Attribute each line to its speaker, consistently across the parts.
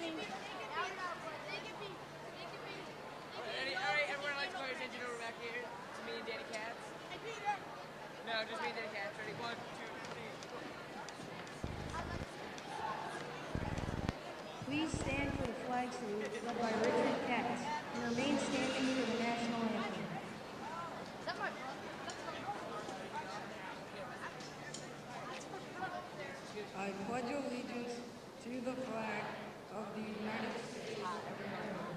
Speaker 1: Alright, everyone, I'd like to call your attention over back here to me and Danny Katz. No, just me and Danny Katz. Ready? 1, 2, 3, go.
Speaker 2: Please stand for the flag salute led by Richard Katz and remain standing for the national anthem.
Speaker 3: I pledge allegiance to the flag of the United States of America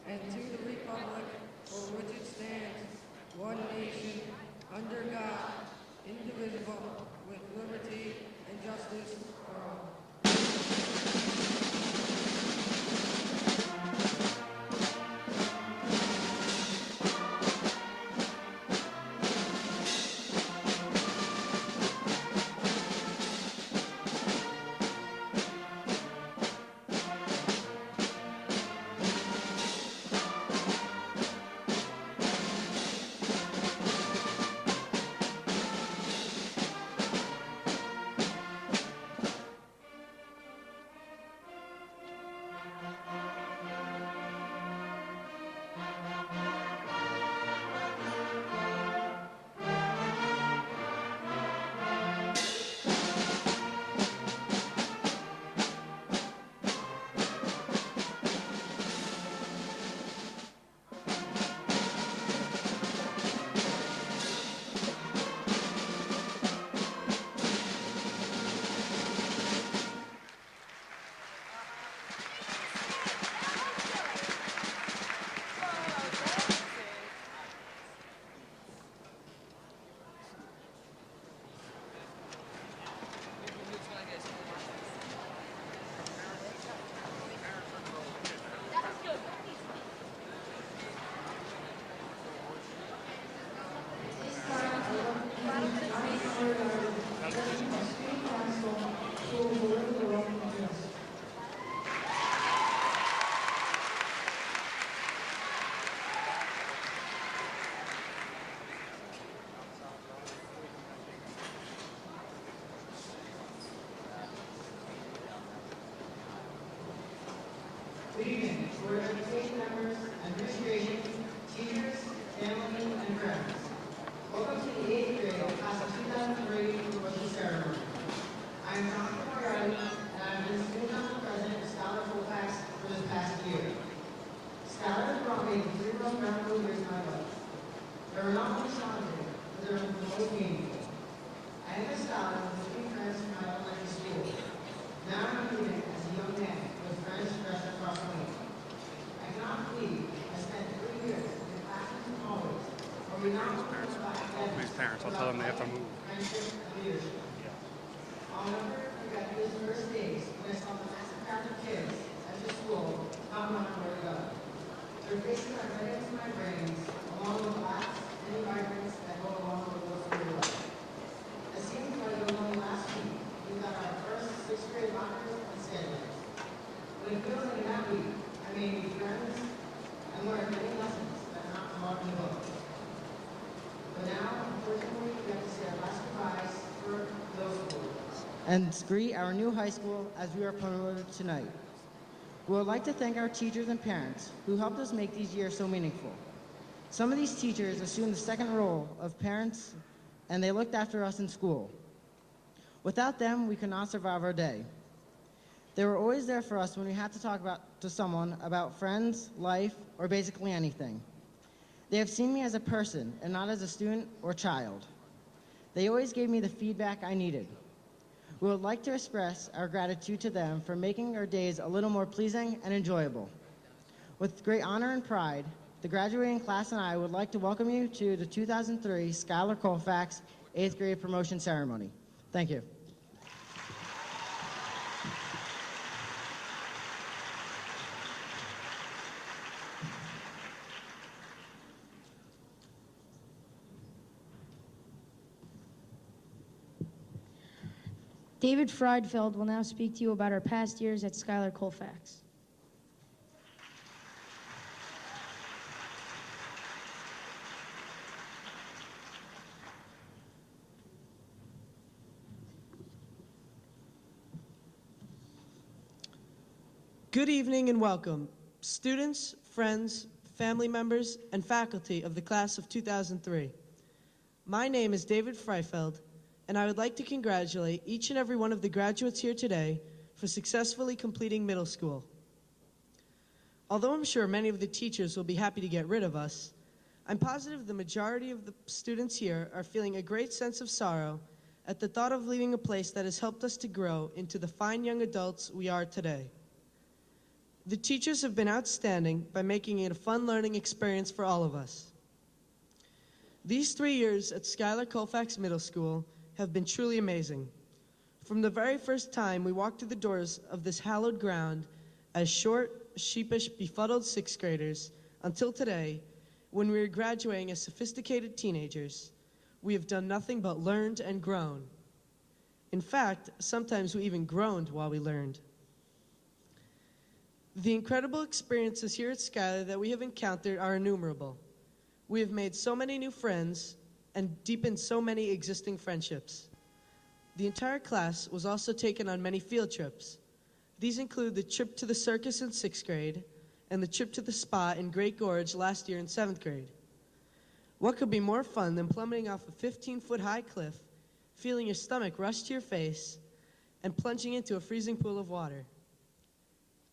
Speaker 3: and to the republic for which it stands, one nation, under God, indivisible, with liberty and justice for all.
Speaker 4: Good evening, Board of Education members, administration, teachers, family, and friends. Welcome to the 8th grade class of 2003 promotion ceremony. I am Dr. Carrie, and I have been student council president of Schuyler Colfax for this past year. Schuyler has brought me 3 most memorable years in my life. They were not only challenging, but they were most meaningful. I entered Schuyler with 3 friends from my elementary school. Now I'm leaving as a young man with friends stretched across the lane. I cannot believe I spent 3 years in classrooms and hallways where we not only learned about academics,
Speaker 5: parents, I'll tell them they have to move.
Speaker 4: friendship and leadership. I'll never forget those first days when I saw the massive crowd of kids at the school not knowing where to go. Their faces are right into my brains, along with the laughs and environments that go along with those of your life. It seems like it was only last week we got our first 6th grade lockers and schedules. But it feels like in that week I made new friends and learned many lessons that are not taught in the book. But now, unfortunately, we have to say our last goodbyes for middle school and greet our new high school as we are promoted tonight. We would like to thank our teachers and parents who helped us make these years so meaningful. Some of these teachers assumed the second role of parents, and they looked after us in school. Without them, we could not survive our day. They were always there for us when we had to talk to someone about friends, life, or basically anything. They have seen me as a person and not as a student or child. They always gave me the feedback I needed. We would like to express our gratitude to them for making our days a little more pleasing and enjoyable. With great honor and pride, the graduating class and I would like to welcome you to the 2003 Schuyler Colfax 8th grade promotion ceremony. Thank you.
Speaker 2: David Friedfeld will now speak to you about our past years at Schuyler Colfax.
Speaker 5: Good evening and welcome, students, friends, family members, and faculty of the class of 2003. My name is David Freifeld, and I would like to congratulate each and every one of the graduates here today for successfully completing middle school. Although I'm sure many of the teachers will be happy to get rid of us, I'm positive the majority of the students here are feeling a great sense of sorrow at the thought of leaving a place that has helped us to grow into the fine young adults we are today. The teachers have been outstanding by making it a fun learning experience for all of us. These 3 years at Schuyler Colfax Middle School have been truly amazing. From the very first time we walked through the doors of this hallowed ground as short, sheepish, befuddled sixth graders until today, when we are graduating as sophisticated teenagers, we have done nothing but learned and grown. In fact, sometimes we even groaned while we learned. The incredible experiences here at Schuyler that we have encountered are innumerable. We have made so many new friends and deepened so many existing friendships. The entire class was also taken on many field trips. These include the trip to the circus in 6th grade and the trip to the spa in Great Gorge last year in 7th grade. What could be more fun than plummeting off a 15-foot high cliff, feeling your stomach rush to your face, and plunging into a freezing pool of water?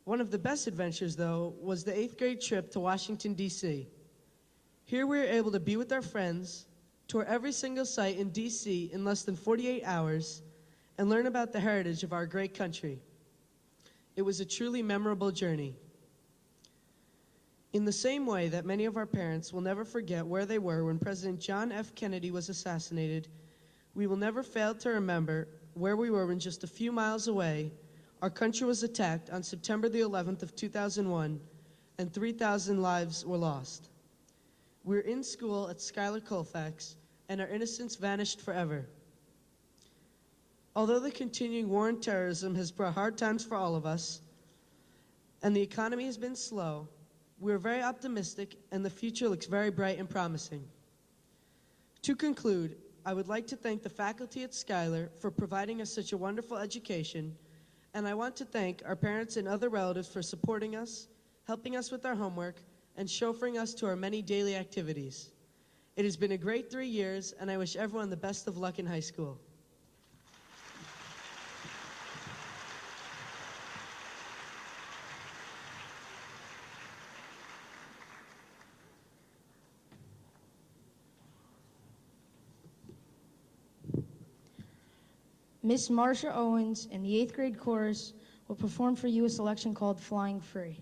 Speaker 5: One of the best adventures, though, was the 8th grade trip to Washington, D.C. Here we were able to be with our friends, tour every single site in D.C. in less than 48 hours, and learn about the heritage of our great country. It was a truly memorable journey. In the same way that many of our parents will never forget where they were when President John F. Kennedy was assassinated, we will never fail to remember where we were when just a few miles away, our country was attacked on September the 11th of 2001, and 3,000 lives were lost. We're in school at Schuyler Colfax, and our innocence vanished forever. Although the continuing war and terrorism has brought hard times for all of us, and the economy has been slow, we're very optimistic, and the future looks very bright and promising. To conclude, I would like to thank the faculty at Schuyler for providing us such a wonderful education, and I want to thank our parents and other relatives for supporting us, helping us with our homework, and chauffeuring us to our many daily activities. It has been a great 3 years, and I wish everyone the best of luck in high school.
Speaker 2: Miss Marsha Owens and the 8th grade chorus will perform for you a selection called Flying Free.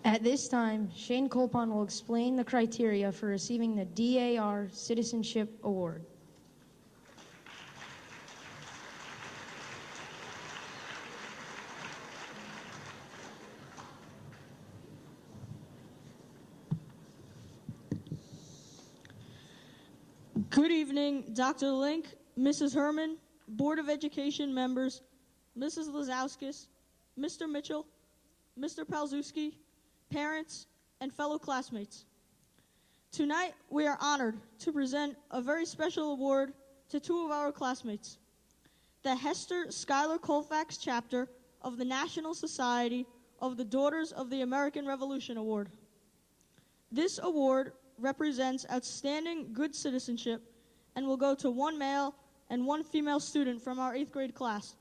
Speaker 2: At this time, Shane Colpon will explain the criteria for receiving the DAR Citizenship Award.
Speaker 6: Good evening, Dr. Link, Mrs. Herman, Board of Education members, Mrs. Lazowskis, Mr. Mitchell, Mr. Palzewski, parents, and fellow classmates. Tonight, we are honored to present a very special award to two of our classmates, the Hester Schuyler Colfax chapter of the National Society of the Daughters of the American Revolution Award. This award represents outstanding good citizenship and will go to one male and one female student from our 8th grade class.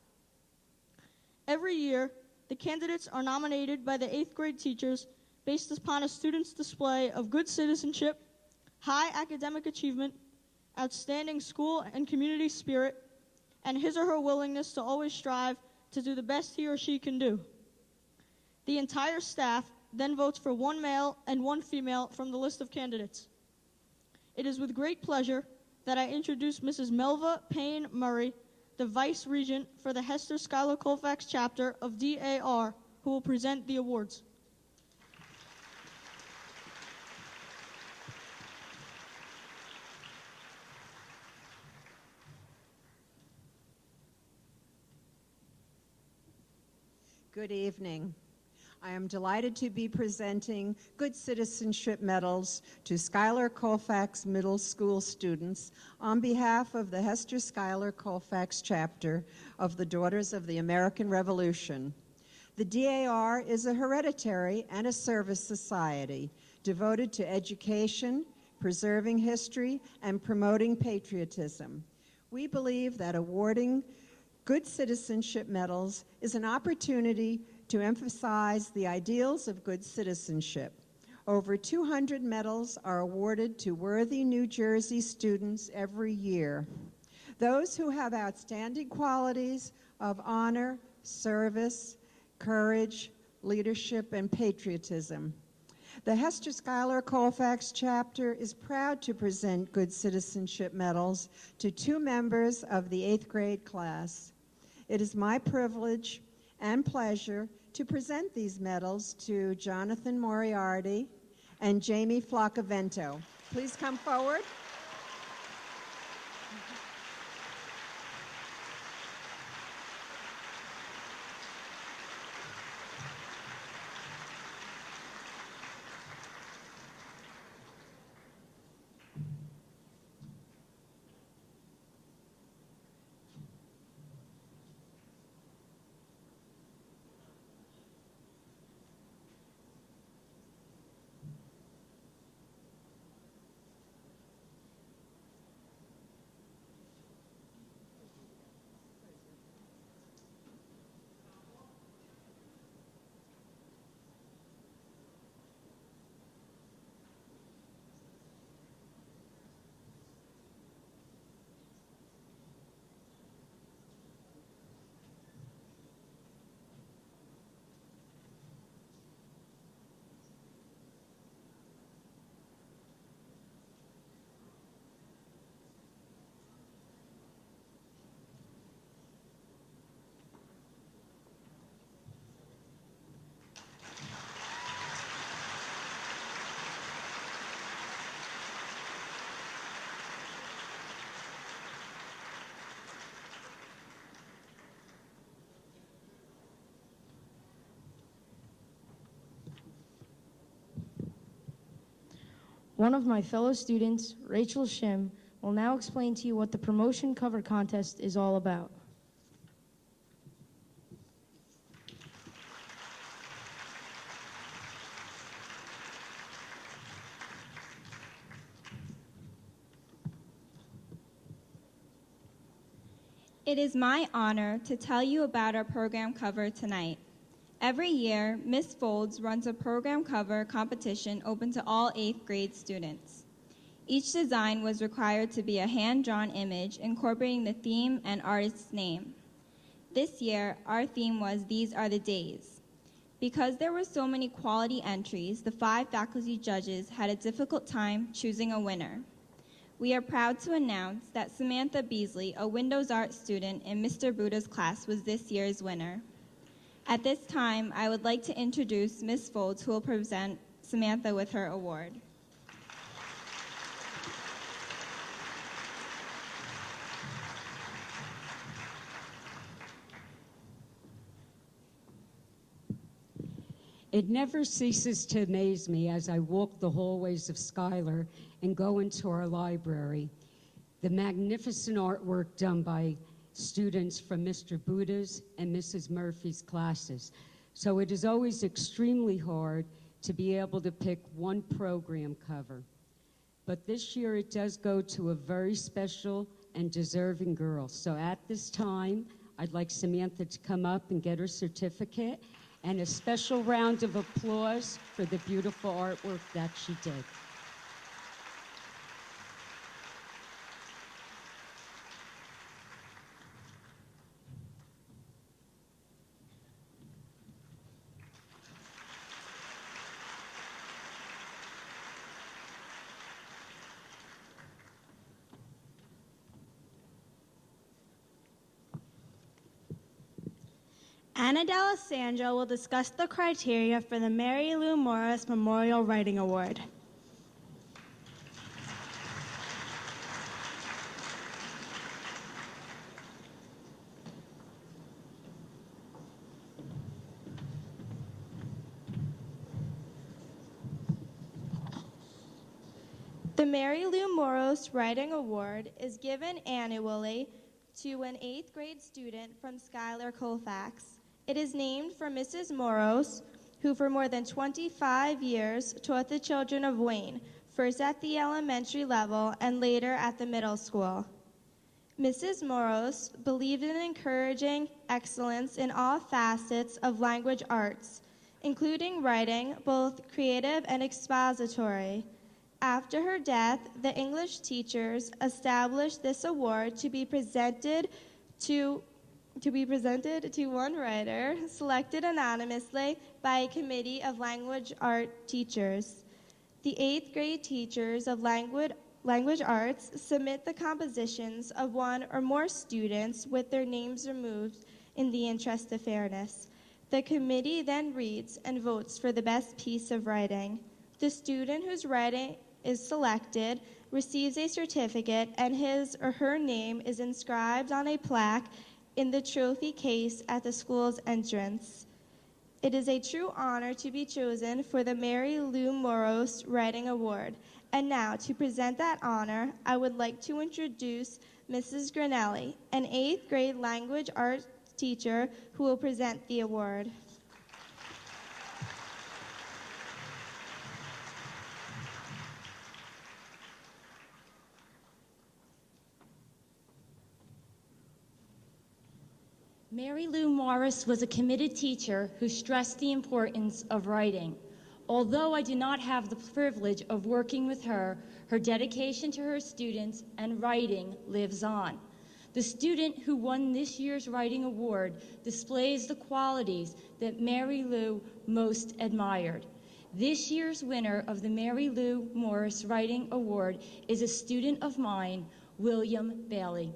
Speaker 6: Every year, the candidates are nominated by the 8th grade teachers based upon a student's display of good citizenship, high academic achievement, outstanding school and community spirit, and his or her willingness to always strive to do the best he or she can do. The entire staff then votes for one male and one female from the list of candidates. It is with great pleasure that I introduce Mrs. Melva Payne Murray, the Vice Regent for the Hester Schuyler Colfax chapter of DAR, who will present the awards.
Speaker 7: Good evening. I am delighted to be presenting Good Citizenship Medals to Schuyler Colfax Middle School students on behalf of the Hester Schuyler Colfax chapter of the Daughters of the American Revolution. The DAR is a hereditary and a service society devoted to education, preserving history, and promoting patriotism. We believe that awarding Good Citizenship Medals is an opportunity to emphasize the ideals of good citizenship. Over 200 medals are awarded to worthy New Jersey students every year. Those who have outstanding qualities of honor, service, courage, leadership, and patriotism. The Hester Schuyler Colfax chapter is proud to present Good Citizenship Medals to two members of the 8th grade class. It is my privilege and pleasure to present these medals to Jonathan Moriarty and Jamie Floccavento. Please come forward.
Speaker 2: One of my fellow students, Rachel Shim, will now explain to you what the promotion cover contest is all about.
Speaker 8: It is my honor to tell you about our program cover tonight. Every year, Ms. Folds runs a program cover competition open to all 8th grade students. Each design was required to be a hand-drawn image incorporating the theme and artist's name. This year, our theme was These Are the Days. Because there were so many quality entries, the 5 faculty judges had a difficult time choosing a winner. We are proud to announce that Samantha Beasley, a Windows Art student in Mr. Buda's class, was this year's winner. At this time, I would like to introduce Ms. Folds, who will present Samantha with her award.
Speaker 9: It never ceases to amaze me as I walk the hallways of Schuyler and go into our library, the magnificent artwork done by students from Mr. Buda's and Mrs. Murphy's classes. So it is always extremely hard to be able to pick one program cover. But this year it does go to a very special and deserving girl. So at this time, I'd like Samantha to come up and get her certificate, and a special round of applause for the beautiful artwork that she did.
Speaker 10: Anna D'Alessandro will discuss the criteria for the Mary Lou Morris Memorial Writing Award. The Mary Lou Morris Writing Award is given annually to an 8th grade student from Schuyler, Colfax. It is named for Mrs. Moros, who for more than 25 years taught the children of Wayne, first at the elementary level and later at the middle school. Mrs. Moros believed in encouraging excellence in all facets of language arts, including writing, both creative and expository. After her death, the English teachers established this award to be presented to one writer selected anonymously by a committee of language art teachers. The 8th grade teachers of language arts submit the compositions of one or more students with their names removed in the interest of fairness. The committee then reads and votes for the best piece of writing. The student whose writing is selected receives a certificate, and his or her name is inscribed on a plaque in the trophy case at the school's entrance. It is a true honor to be chosen for the Mary Lou Moros Writing Award. And now, to present that honor, I would like to introduce Mrs. Granelli, an 8th grade language arts teacher who will present the award.
Speaker 2: Mary Lou Morris was a committed teacher who stressed the importance of writing. Although I do not have the privilege of working with her, her dedication to her students and writing lives on. The student who won this year's writing award displays the qualities that Mary Lou most admired. This year's winner of the Mary Lou Morris Writing Award is a student of mine, William Bailey.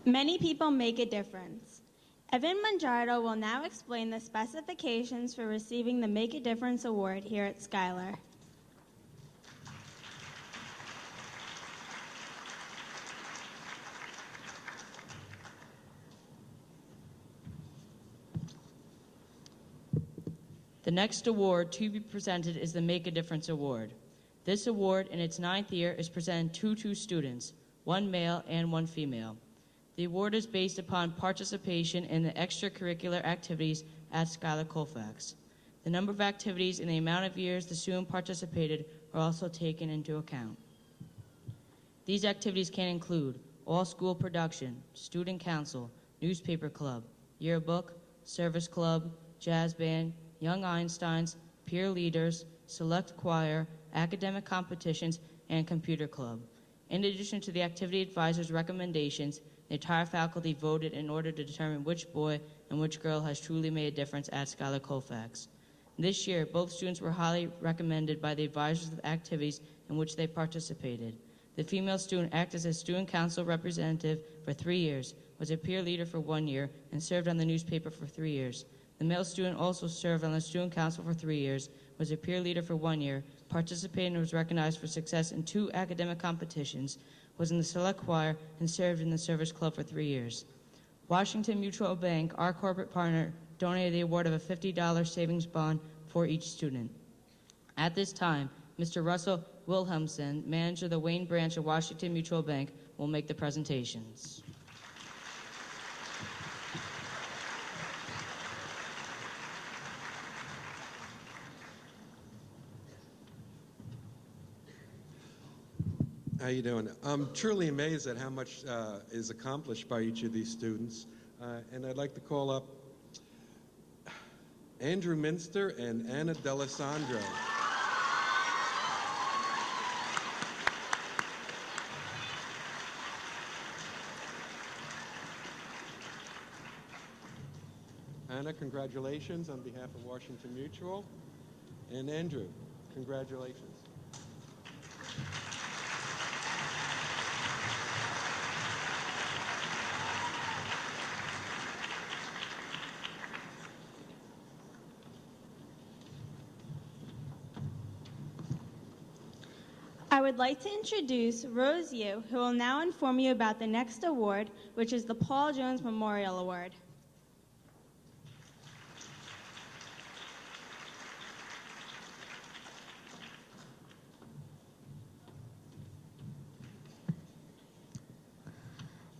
Speaker 10: Many people make a difference. Evan Mangiardo will now explain the specifications for receiving the Make a Difference Award here at Schuyler.
Speaker 11: The next award to be presented is the Make a Difference Award. This award, in its 9th year, is presented to 2 students, 1 male and 1 female. The award is based upon participation in the extracurricular activities at Schuyler Colfax. The number of activities and the amount of years the student participated are also taken into account. These activities can include all-school production, student council, newspaper club, yearbook, service club, jazz band, young Einsteins, peer leaders, select choir, academic competitions, and computer club. In addition to the activity advisor's recommendations, the entire faculty voted in order to determine which boy and which girl has truly made a difference at Schuyler Colfax. This year, both students were highly recommended by the advisors of the activities in which they participated. The female student acted as a student council representative for 3 years, was a peer leader for 1 year, and served on the newspaper for 3 years. The male student also served on the student council for 3 years, was a peer leader for 1 year, participated and was recognized for success in 2 academic competitions, was in the select choir, and served in the service club for 3 years. Washington Mutual Bank, our corporate partner, donated the award of a $50 savings bond for each student. At this time, Mr. Russell Wilhelmsen, manager of the Wayne branch of Washington Mutual Bank, will make the presentations.
Speaker 12: How you doing? I'm truly amazed at how much is accomplished by each of these students. And I'd like to call up Andrew Minster and Anna D'Alessandro. Anna, congratulations on behalf of Washington Mutual. And Andrew, congratulations.
Speaker 10: I would like to introduce Rose Yu, who will now inform you about the next award, which is the Paul Jones Memorial Award.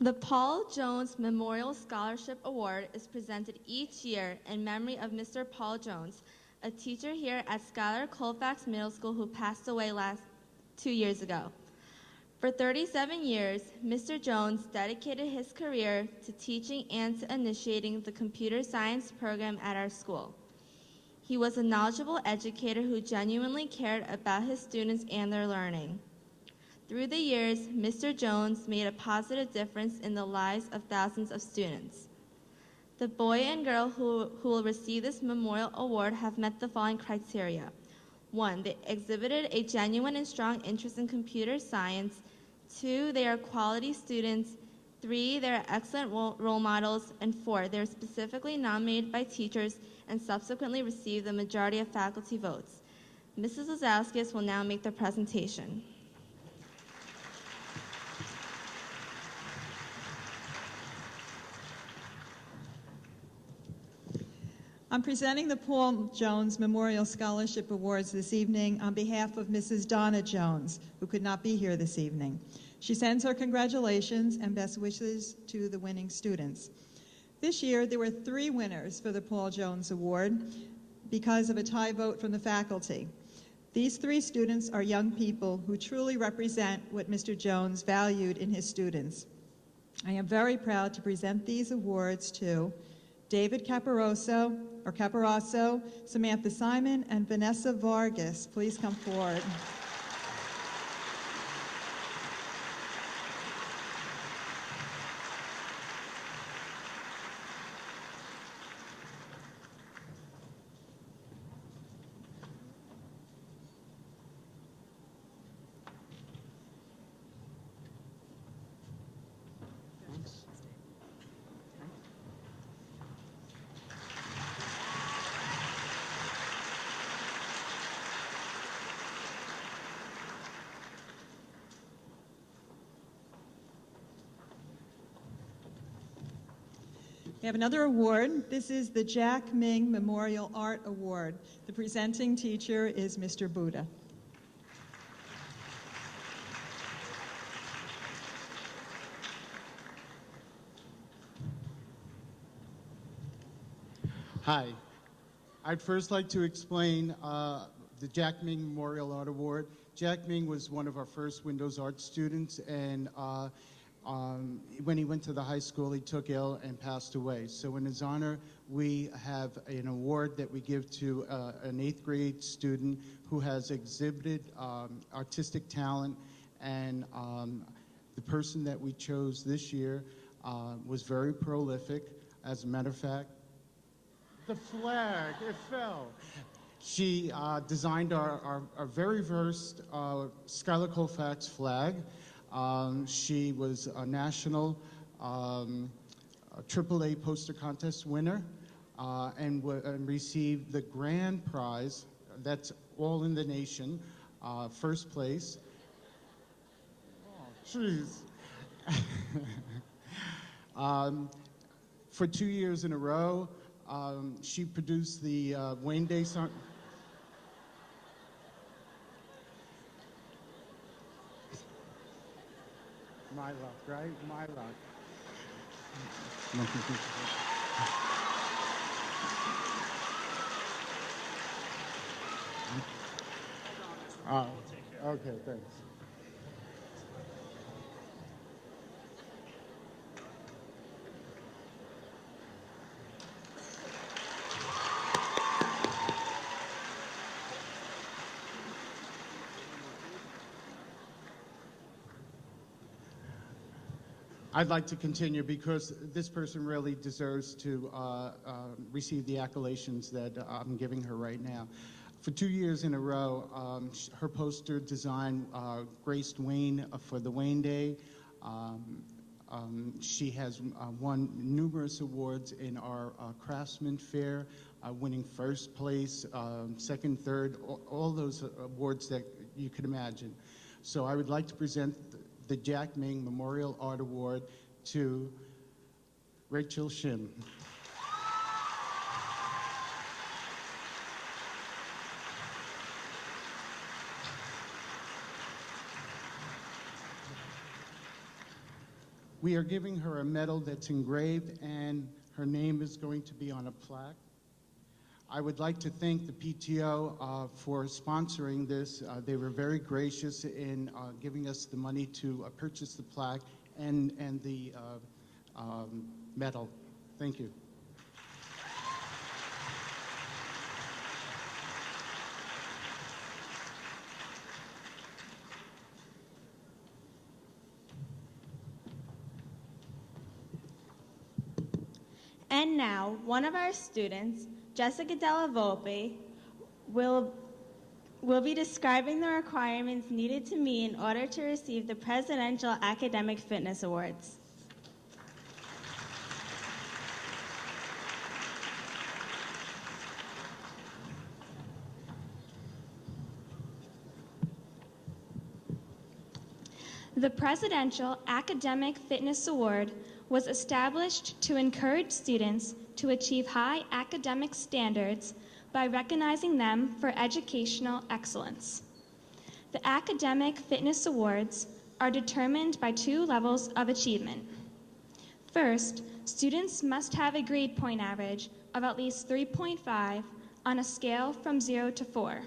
Speaker 10: The Paul Jones Memorial Scholarship Award is presented each year in memory of Mr. Paul Jones, a teacher here at Schuyler Colfax Middle School who passed away 2 years ago. For 37 years, Mr. Jones dedicated his career to teaching and to initiating the computer science program at our school. He was a knowledgeable educator who genuinely cared about his students and their learning. Through the years, Mr. Jones made a positive difference in the lives of thousands of students. The boy and girl who will receive this memorial award have met the following criteria. 1, they exhibited a genuine and strong interest in computer science. 2, they are quality students. 3, they are excellent role models. And 4, they are specifically nominated by teachers and subsequently received the majority of faculty votes. Mrs. Lazowskis will now make the presentation.
Speaker 13: I'm presenting the Paul Jones Memorial Scholarship Awards this evening on behalf of Mrs. Donna Jones, who could not be here this evening. She sends her congratulations and best wishes to the winning students. This year, there were 3 winners for the Paul Jones Award because of a tie vote from the faculty. These 3 students are young people who truly represent what Mr. Jones valued in his students. I am very proud to present these awards to David Caparasso, Samantha Simon, and Vanessa Vargas. Please come forward. We have another award. This is the Jack Ming Memorial Art Award. The presenting teacher is Mr. Buddha.
Speaker 14: Hi. I'd first like to explain the Jack Ming Memorial Art Award. Jack Ming was one of our first Windows Art students, and when he went to the high school, he took ill and passed away. So in his honor, we have an award that we give to an 8th grade student who has exhibited artistic talent, and the person that we chose this year was very prolific. As a matter of fact, the flag, it fell. She designed our very first Schuyler Colfax flag. She was a national AAA poster contest winner and received the grand prize. That's all in the nation, first place. Oh, jeez. For 2 years in a row, she produced the Wayne Day song. My luck, right? My luck. Okay, thanks. I'd like to continue because this person really deserves to receive the accolations that I'm giving her right now. For 2 years in a row, her poster design graced Wayne for the Wayne Day. She has won numerous awards in our Craftsman Fair, winning first place, second, third, all those awards that you could imagine. So I would like to present the Jack Ming Memorial Art Award to Rachel Shim. We are giving her a medal that's engraved, and her name is going to be on a plaque. I would like to thank the PTO for sponsoring this. They were very gracious in giving us the money to purchase the plaque and the medal. Thank you.
Speaker 10: And now, one of our students, Jessica Della Volpe, will be describing the requirements needed to meet in order to receive the Presidential Academic Fitness Awards. The Presidential Academic Fitness Award was established to encourage students to achieve high academic standards by recognizing them for educational excellence. The Academic Fitness Awards are determined by 2 levels of achievement. First, students must have a grade point average of at least 3.5 on a scale from 0 to 4.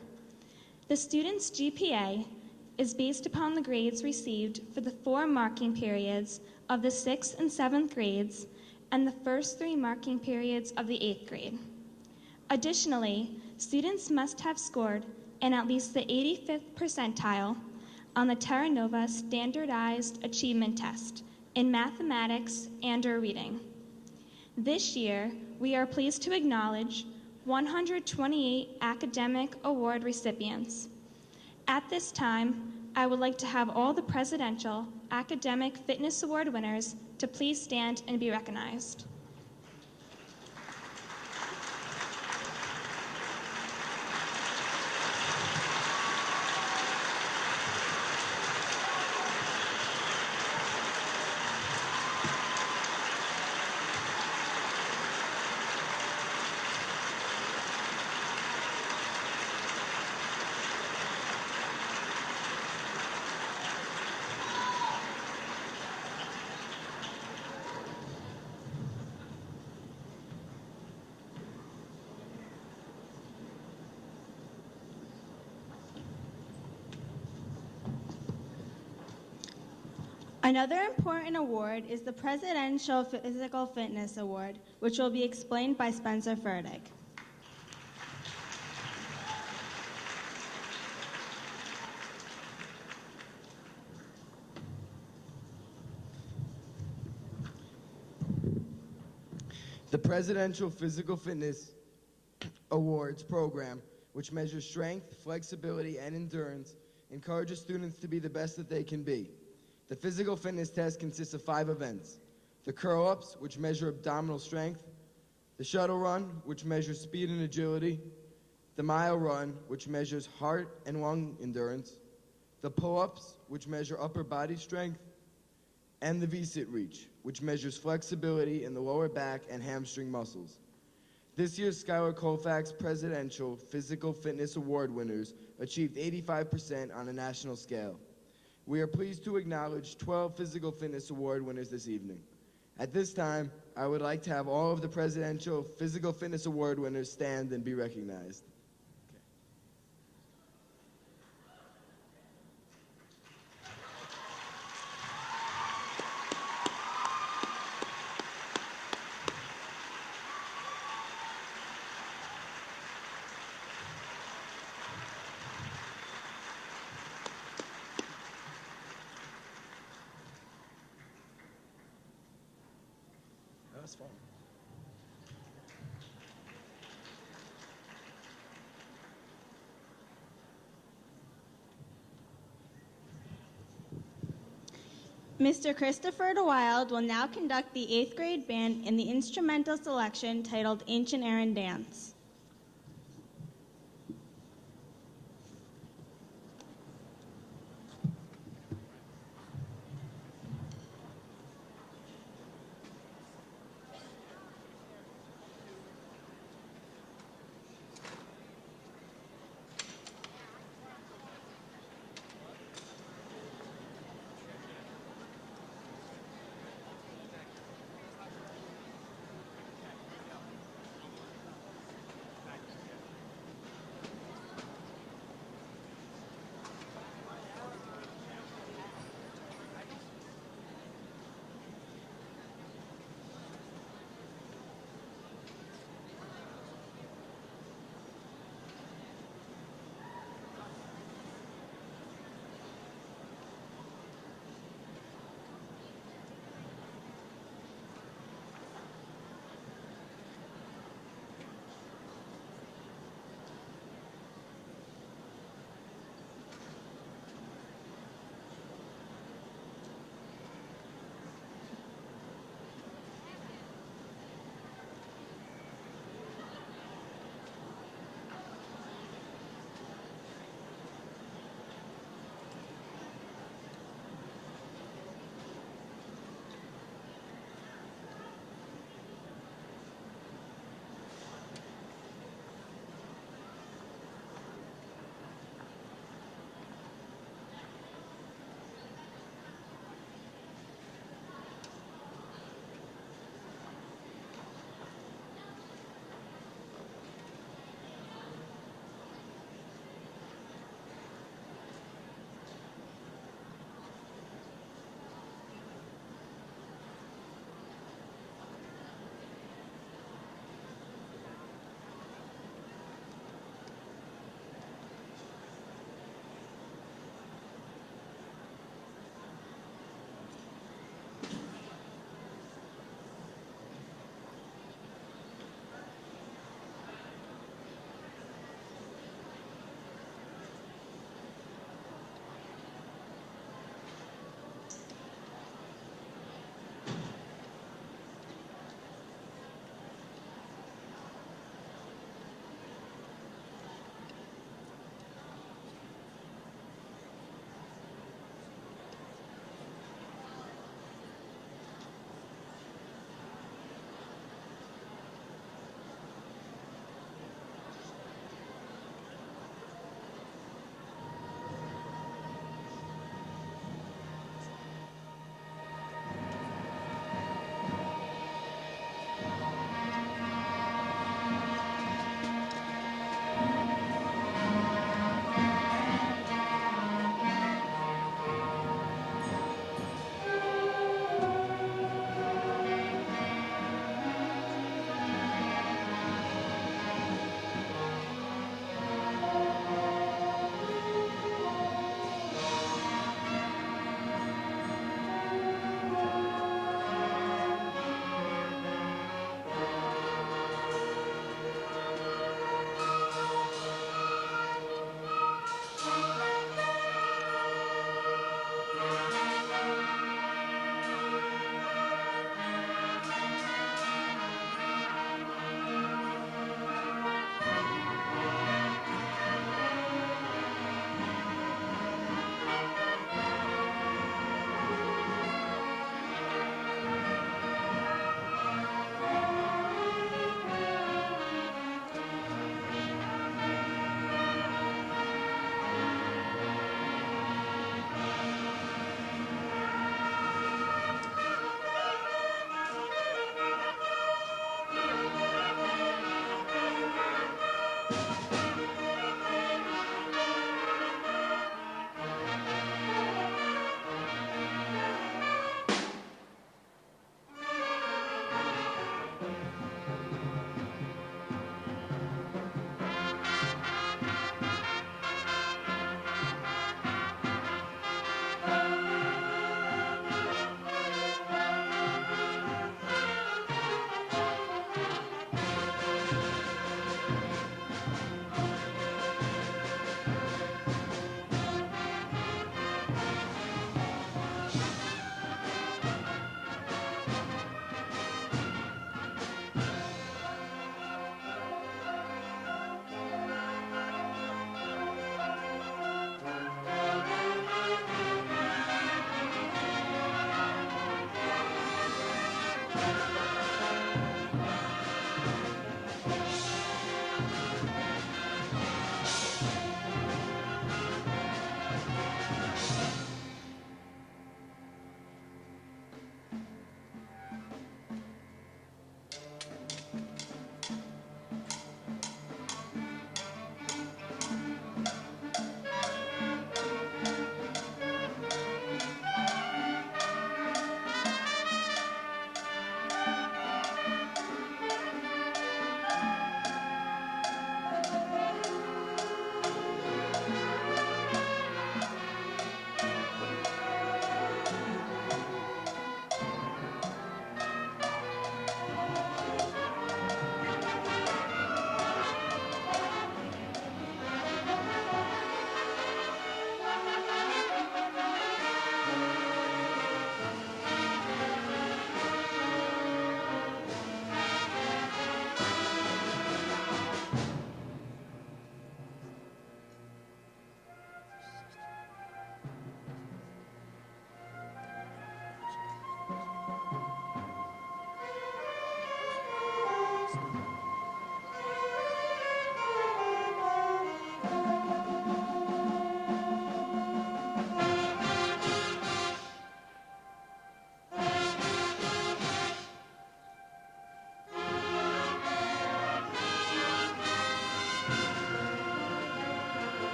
Speaker 10: The student's GPA is based upon the grades received for the 4 marking periods of the 6th and 7th grades and the first 3 marking periods of the 8th grade. Additionally, students must have scored in at least the 85th percentile on the Terra Nova Standardized Achievement Test in mathematics and/or reading. This year, we are pleased to acknowledge 128 academic award recipients. At this time, I would like to have all the Presidential Academic Fitness Award winners to please stand and be recognized. Another important award is the Presidential Physical Fitness Award, which will be explained by Spencer Furtick.
Speaker 15: The Presidential Physical Fitness Awards program, which measures strength, flexibility, and endurance, encourages students to be the best that they can be. The physical fitness test consists of 5 events: the curl-ups, which measure abdominal strength; the shuttle run, which measures speed and agility; the mile run, which measures heart and lung endurance; the pull-ups, which measure upper body strength; and the V-sit reach, which measures flexibility in the lower back and hamstring muscles. This year's Schuyler Colfax Presidential Physical Fitness Award winners achieved 85% on a national scale. We are pleased to acknowledge 12 Physical Fitness Award winners this evening. At this time, I would like to have all of the Presidential Physical Fitness Award winners stand and be recognized.
Speaker 16: That was fun.
Speaker 10: Mr. Christopher DeWild will now conduct the 8th grade band in the instrumental selection titled Ancient Aaron Dance.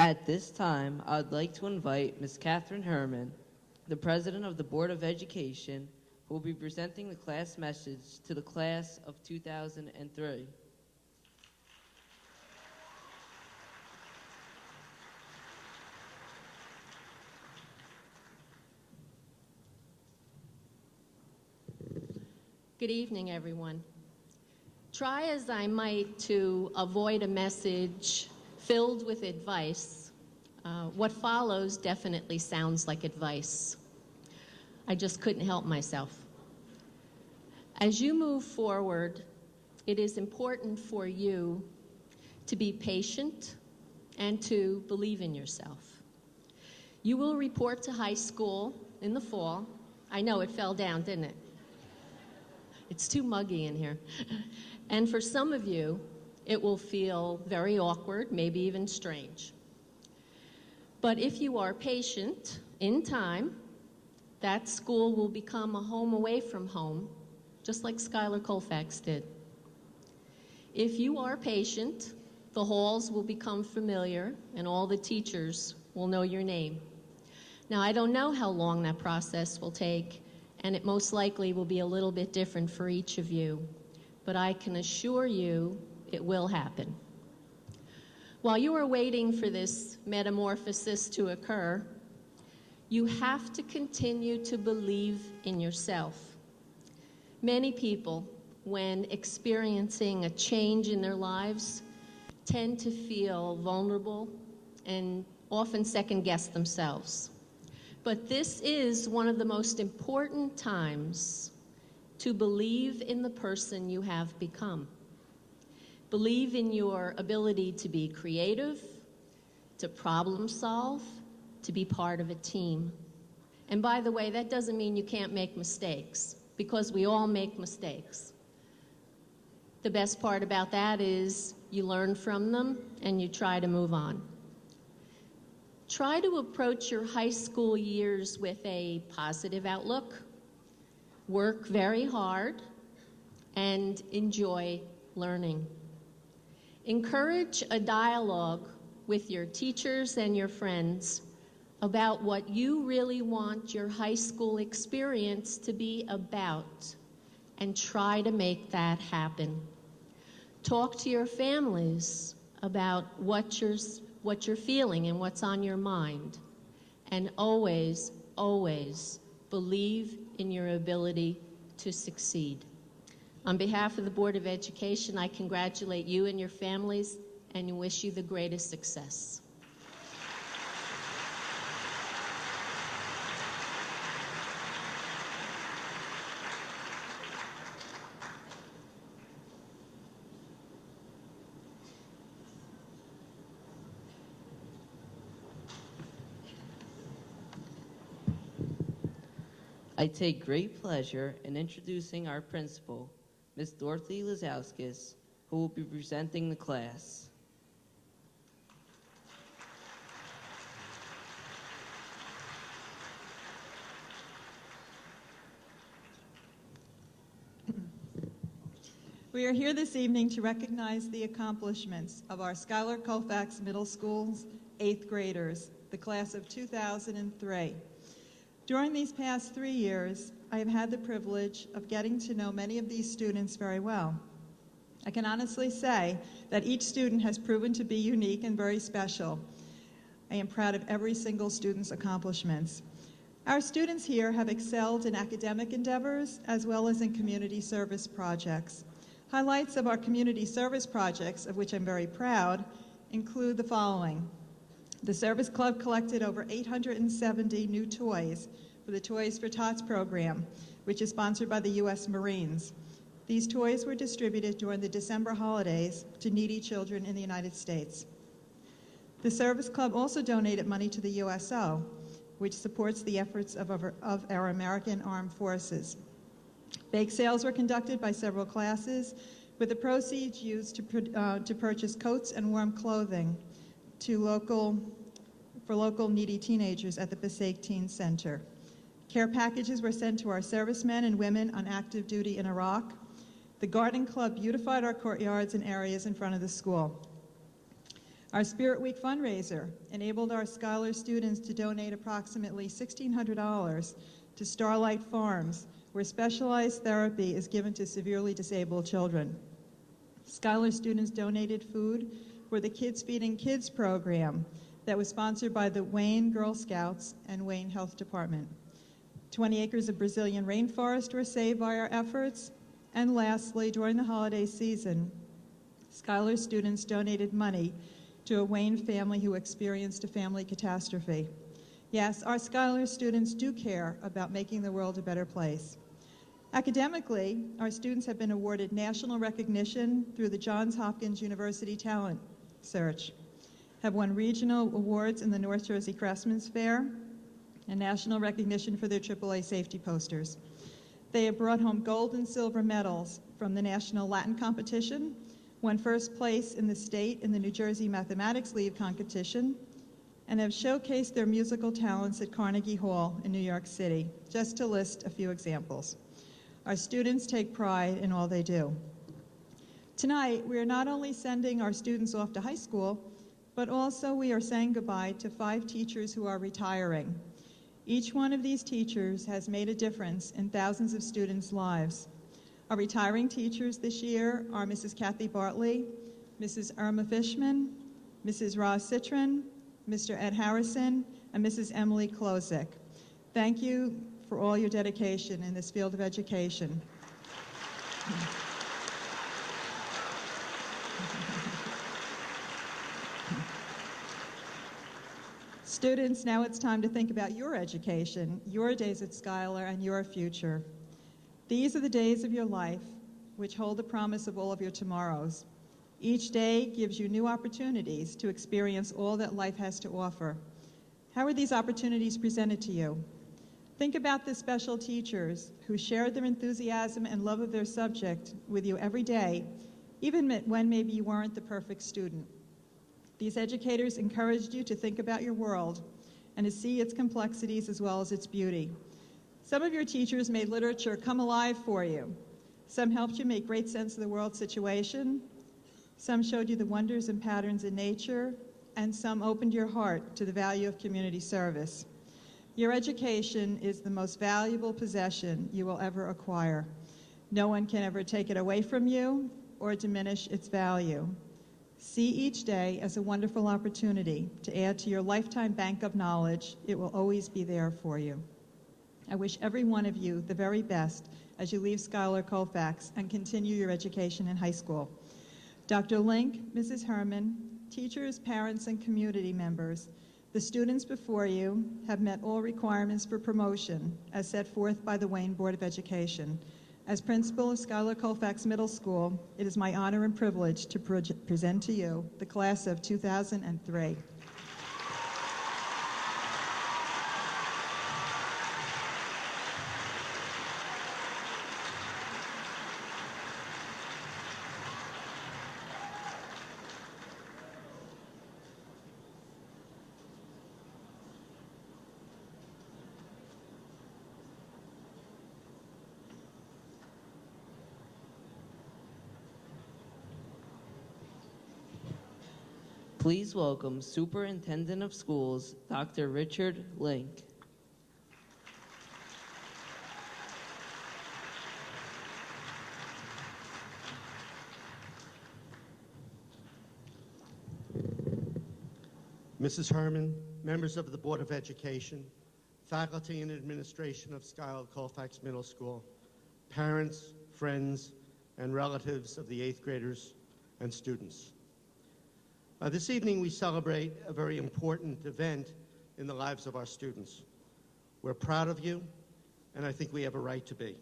Speaker 17: At this time, I would like to invite Ms. Catherine Herman, the President of the Board of Education, who will be presenting the class message to the class of 2003.
Speaker 18: Good evening, everyone. Try as I might to avoid a message filled with advice, what follows definitely sounds like advice. I just couldn't help myself. As you move forward, it is important for you to be patient and to believe in yourself. You will report to high school in the fall. I know it fell down, didn't it? It's too muggy in here. And for some of you, it will feel very awkward, maybe even strange. But if you are patient, in time, that school will become a home away from home, just like Schuyler Colfax did. If you are patient, the halls will become familiar and all the teachers will know your name. Now, I don't know how long that process will take, and it most likely will be a little bit different for each of you, but I can assure you it will happen. While you are waiting for this metamorphosis to occur, you have to continue to believe in yourself. Many people, when experiencing a change in their lives, tend to feel vulnerable and often second-guess themselves. But this is one of the most important times to believe in the person you have become. Believe in your ability to be creative, to problem solve, to be part of a team. And by the way, that doesn't mean you can't make mistakes, because we all make mistakes. The best part about that is you learn from them and you try to move on. Try to approach your high school years with a positive outlook, work very hard, and enjoy learning. Encourage a dialogue with your teachers and your friends about what you really want your high school experience to be about, and try to make that happen. Talk to your families about what you're feeling and what's on your mind. And always, always believe in your ability to succeed. On behalf of the Board of Education, I congratulate you and your families and wish you the greatest success.
Speaker 17: I take great pleasure in introducing our principal, Ms. Dorothy Lazowskis, who will be presenting the class.
Speaker 13: We are here this evening to recognize the accomplishments of our Schuyler Colfax Middle School's 8th graders, the class of 2003. During these past 3 years, I have had the privilege of getting to know many of these students very well. I can honestly say that each student has proven to be unique and very special. I am proud of every single student's accomplishments. Our students here have excelled in academic endeavors as well as in community service projects. Highlights of our community service projects, of which I'm very proud, include the following. The Service Club collected over 870 new toys for the Toys for Tots program, which is sponsored by the U.S. Marines. These toys were distributed during the December holidays to needy children in the United States. The Service Club also donated money to the USO, which supports the efforts of our American Armed Forces. Bake sales were conducted by several classes, with the proceeds used to purchase coats and warm clothing for local needy teenagers at the Passaic Teen Center. Care packages were sent to our servicemen and women on active duty in Iraq. The Garden Club beautified our courtyards and areas in front of the school. Our Spirit Week fundraiser enabled our Schuyler students to donate approximately $1,600 to Starlight Farms, where specialized therapy is given to severely disabled children. Schuyler students donated food for the Kids Feeding Kids program that was sponsored by the Wayne Girl Scouts and Wayne Health Department. 20 acres of Brazilian rainforest were saved by our efforts. And lastly, during the holiday season, Schuyler students donated money to a Wayne family who experienced a family catastrophe. Yes, our Schuyler students do care about making the world a better place. Academically, our students have been awarded national recognition through the Johns Hopkins University Talent Search, have won regional awards in the North Jersey Craftsman's Fair, and national recognition for their AAA safety posters. They have brought home gold and silver medals from the National Latin Competition, won first place in the state in the New Jersey Mathematics League competition, and have showcased their musical talents at Carnegie Hall in New York City, just to list a few examples. Our students take pride in all they do. Tonight, we are not only sending our students off to high school, but also we are saying goodbye to 5 teachers who are retiring. Each one of these teachers has made a difference in thousands of students' lives. Our retiring teachers this year are Mrs. Kathy Bartley, Mrs. Irma Fishman, Mrs. Roz Citron, Mr. Ed Harrison, and Mrs. Emily Klosik. Thank you for all your dedication in this field of education. Students, now it's time to think about your education, your days at Schuyler, and your future. These are the days of your life which hold the promise of all of your tomorrows. Each day gives you new opportunities to experience all that life has to offer. How are these opportunities presented to you? Think about the special teachers who shared their enthusiasm and love of their subject with you every day, even when maybe you weren't the perfect student. These educators encouraged you to think about your world and to see its complexities as well as its beauty. Some of your teachers made literature come alive for you. Some helped you make great sense of the world situation. Some showed you the wonders and patterns in nature, and some opened your heart to the value of community service. Your education is the most valuable possession you will ever acquire. No one can ever take it away from you or diminish its value. See each day as a wonderful opportunity to add to your lifetime bank of knowledge. It will always be there for you. I wish every one of you the very best as you leave Schuyler Colfax and continue your education in high school. Dr. Link, Mrs. Herman, teachers, parents, and community members, the students before you have met all requirements for promotion as set forth by the Wayne Board of Education. As principal of Schuyler Colfax Middle School, it is my honor and privilege to present to you the class of 2003.
Speaker 17: Please welcome Superintendent of Schools, Dr. Richard Link.
Speaker 19: Mrs. Herman, members of the Board of Education, faculty and administration of Schuyler Colfax Middle School, parents, friends, and relatives of the 8th graders and students. This evening we celebrate a very important event in the lives of our students. We're proud of you, and I think we have a right to be.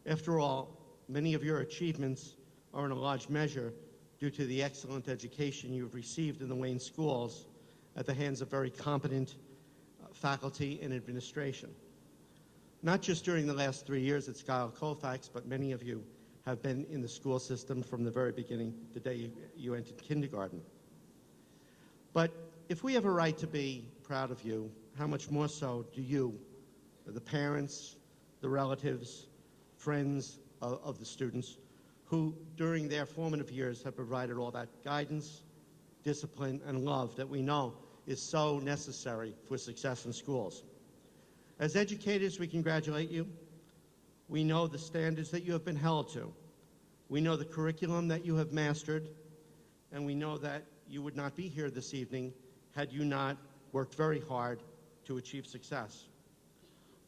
Speaker 19: After all, many of your achievements are in a large measure due to the excellent education you've received in the Wayne schools at the hands of very competent faculty and administration. Not just during the last 3 years at Schuyler Colfax, but many of you have been in the school system from the very beginning, the day you entered kindergarten. But if we have a right to be proud of you, how much more so do you, the parents, the relatives, friends of the students, who during their formative years have provided all that guidance, discipline, and love that we know is so necessary for success in schools. As educators, we congratulate you. We know the standards that you have been held to. We know the curriculum that you have mastered, and we know that you would not be here this evening had you not worked very hard to achieve success.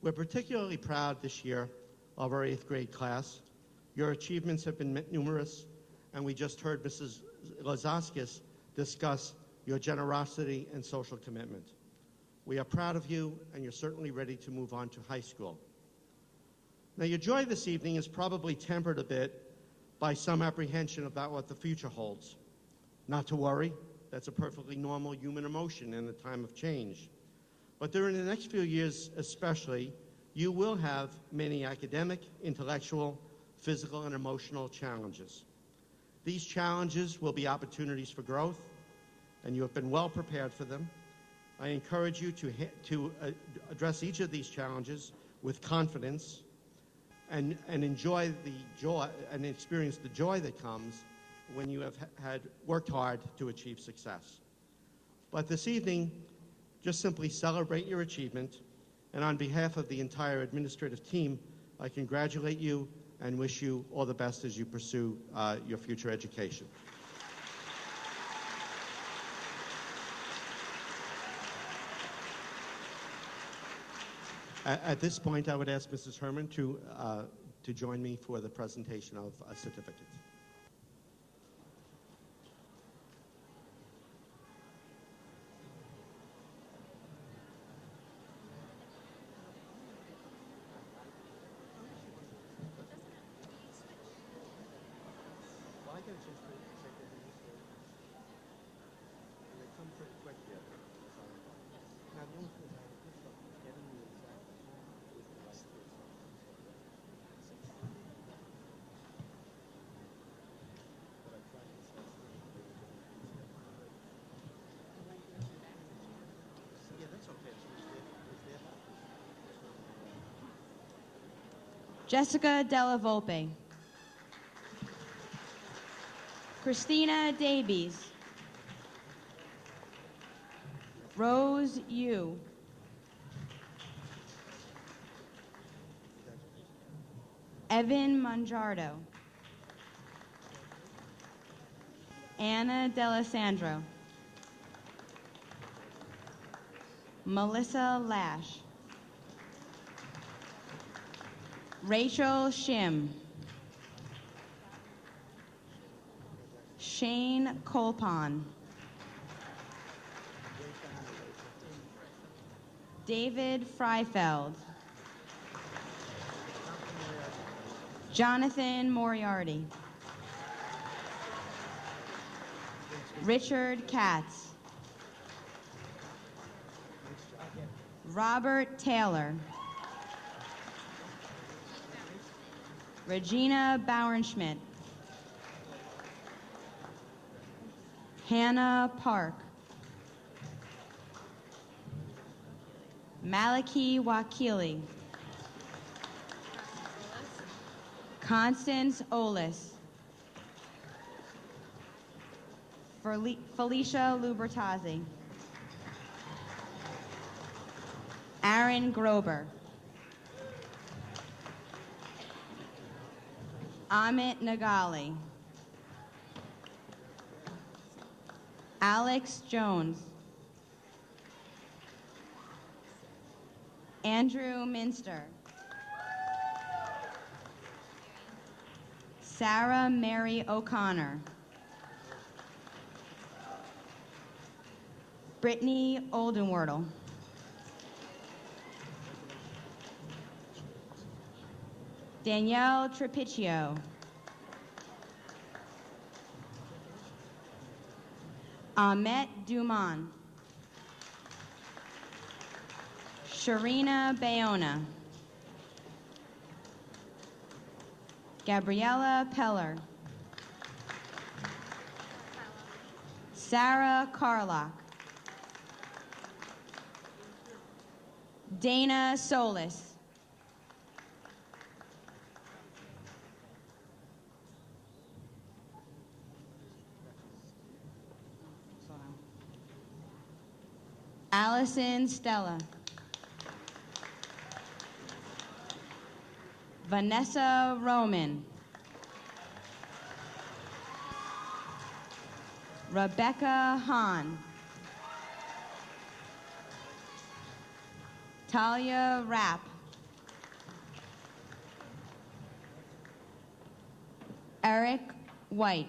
Speaker 19: We're particularly proud this year of our 8th grade class. Your achievements have been numerous, and we just heard Mrs. Lazauskis discuss your generosity and social commitment. We are proud of you, and you're certainly ready to move on to high school. Now, your joy this evening is probably tempered a bit by some apprehension about what the future holds. Not to worry, that's a perfectly normal human emotion in a time of change. But during the next few years especially, you will have many academic, intellectual, physical, and emotional challenges. These challenges will be opportunities for growth, and you have been well prepared for them. I encourage you to address each of these challenges with confidence and enjoy the joy and experience the joy that comes when you have worked hard to achieve success. But this evening, just simply celebrate your achievement, and on behalf of the entire administrative team, I congratulate you and wish you all the best as you pursue your future education. At this point, I would ask Mrs. Herman to join me for the presentation of certificates.
Speaker 20: Jessica Della Volpe. Christina Davies. Rose Yu. Evan Mangiardo. Anna D'Alessandro. Melissa Lash. Rachel Shim. Shane Colpon. David Freifeld. Jonathan Moriarty. Richard Katz. Robert Taylor. Regina Bauernschmidt. Hannah Park. Maliki Wakili. Constance Olis. Felicia Lubertazzi. Aaron Grober. Amit Nagali. Alex Jones. Andrew Minster. Sarah Mary O'Connor. Brittany Oldenwardle. Danielle Trapiccio. Ahmet Duman. Sharina Bayona. Gabriella Peller. Sarah Carlock. Dana Solis. Allison Stella. Vanessa Roman. Rebecca Hahn. Talia Rapp. Eric White.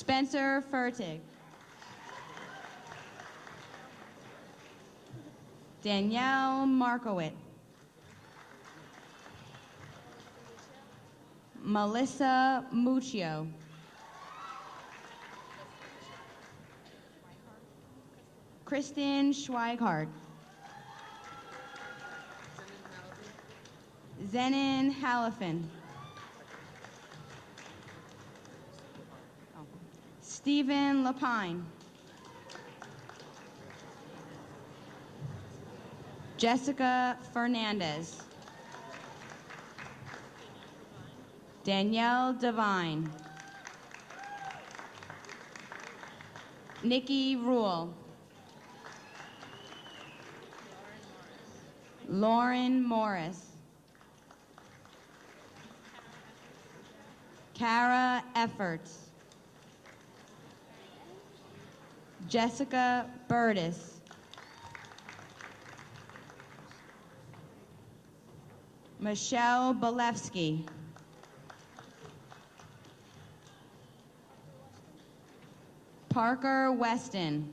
Speaker 20: Spencer Fertig. Danielle Markowitz. Melissa Muccio. Kristen Schweighardt. Zenon Halifin. Stephen Lapine. Jessica Fernandez. Danielle Devine. Nikki Rule. Lauren Morris. Kara Efforts. Jessica Burtis. Michelle Balevsky. Parker Weston.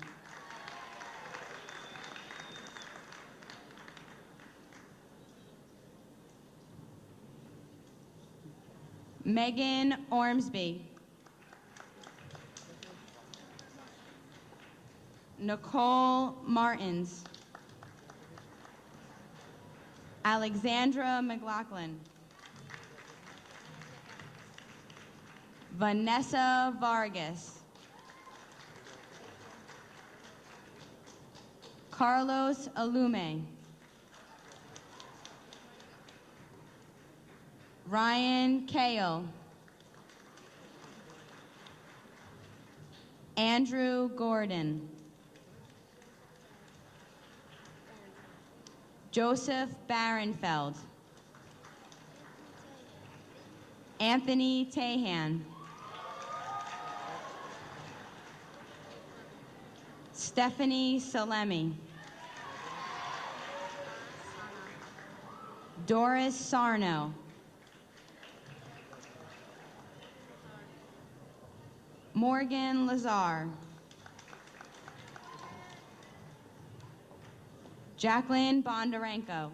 Speaker 20: Megan Ormsby. Nicole Martins. Alexandra McLaughlin. Vanessa Vargas. Carlos Alume. Ryan Kale. Andrew Gordon. Joseph Barenfeld. Anthony Tahan. Stephanie Salemi. Doris Sarno. Morgan Lazar. Jacqueline Bondarenko.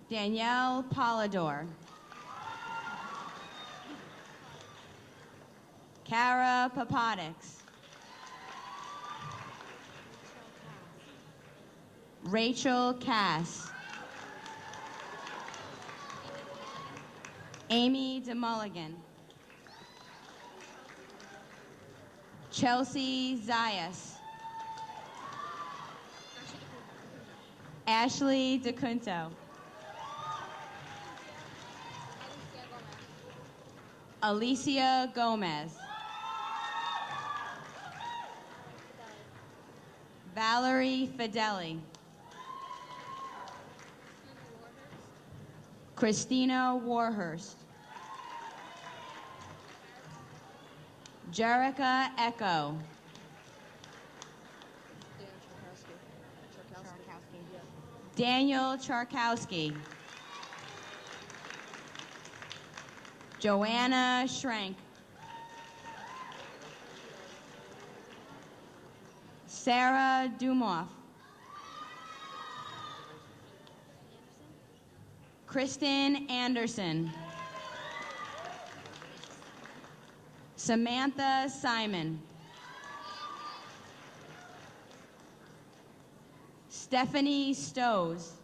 Speaker 20: Danielle Polidor. Kara Papadix. Rachel Cass. Amy DeMulligan. Chelsea Zayas. Ashley DeCunto. Alicia Gomez. Valerie Fideli. Christina Warhurst. Jerica Echo. Daniel Charkowski. Joanna Schrank. Sarah Dumoff. Kristen Anderson. Samantha Simon. Stephanie Stows.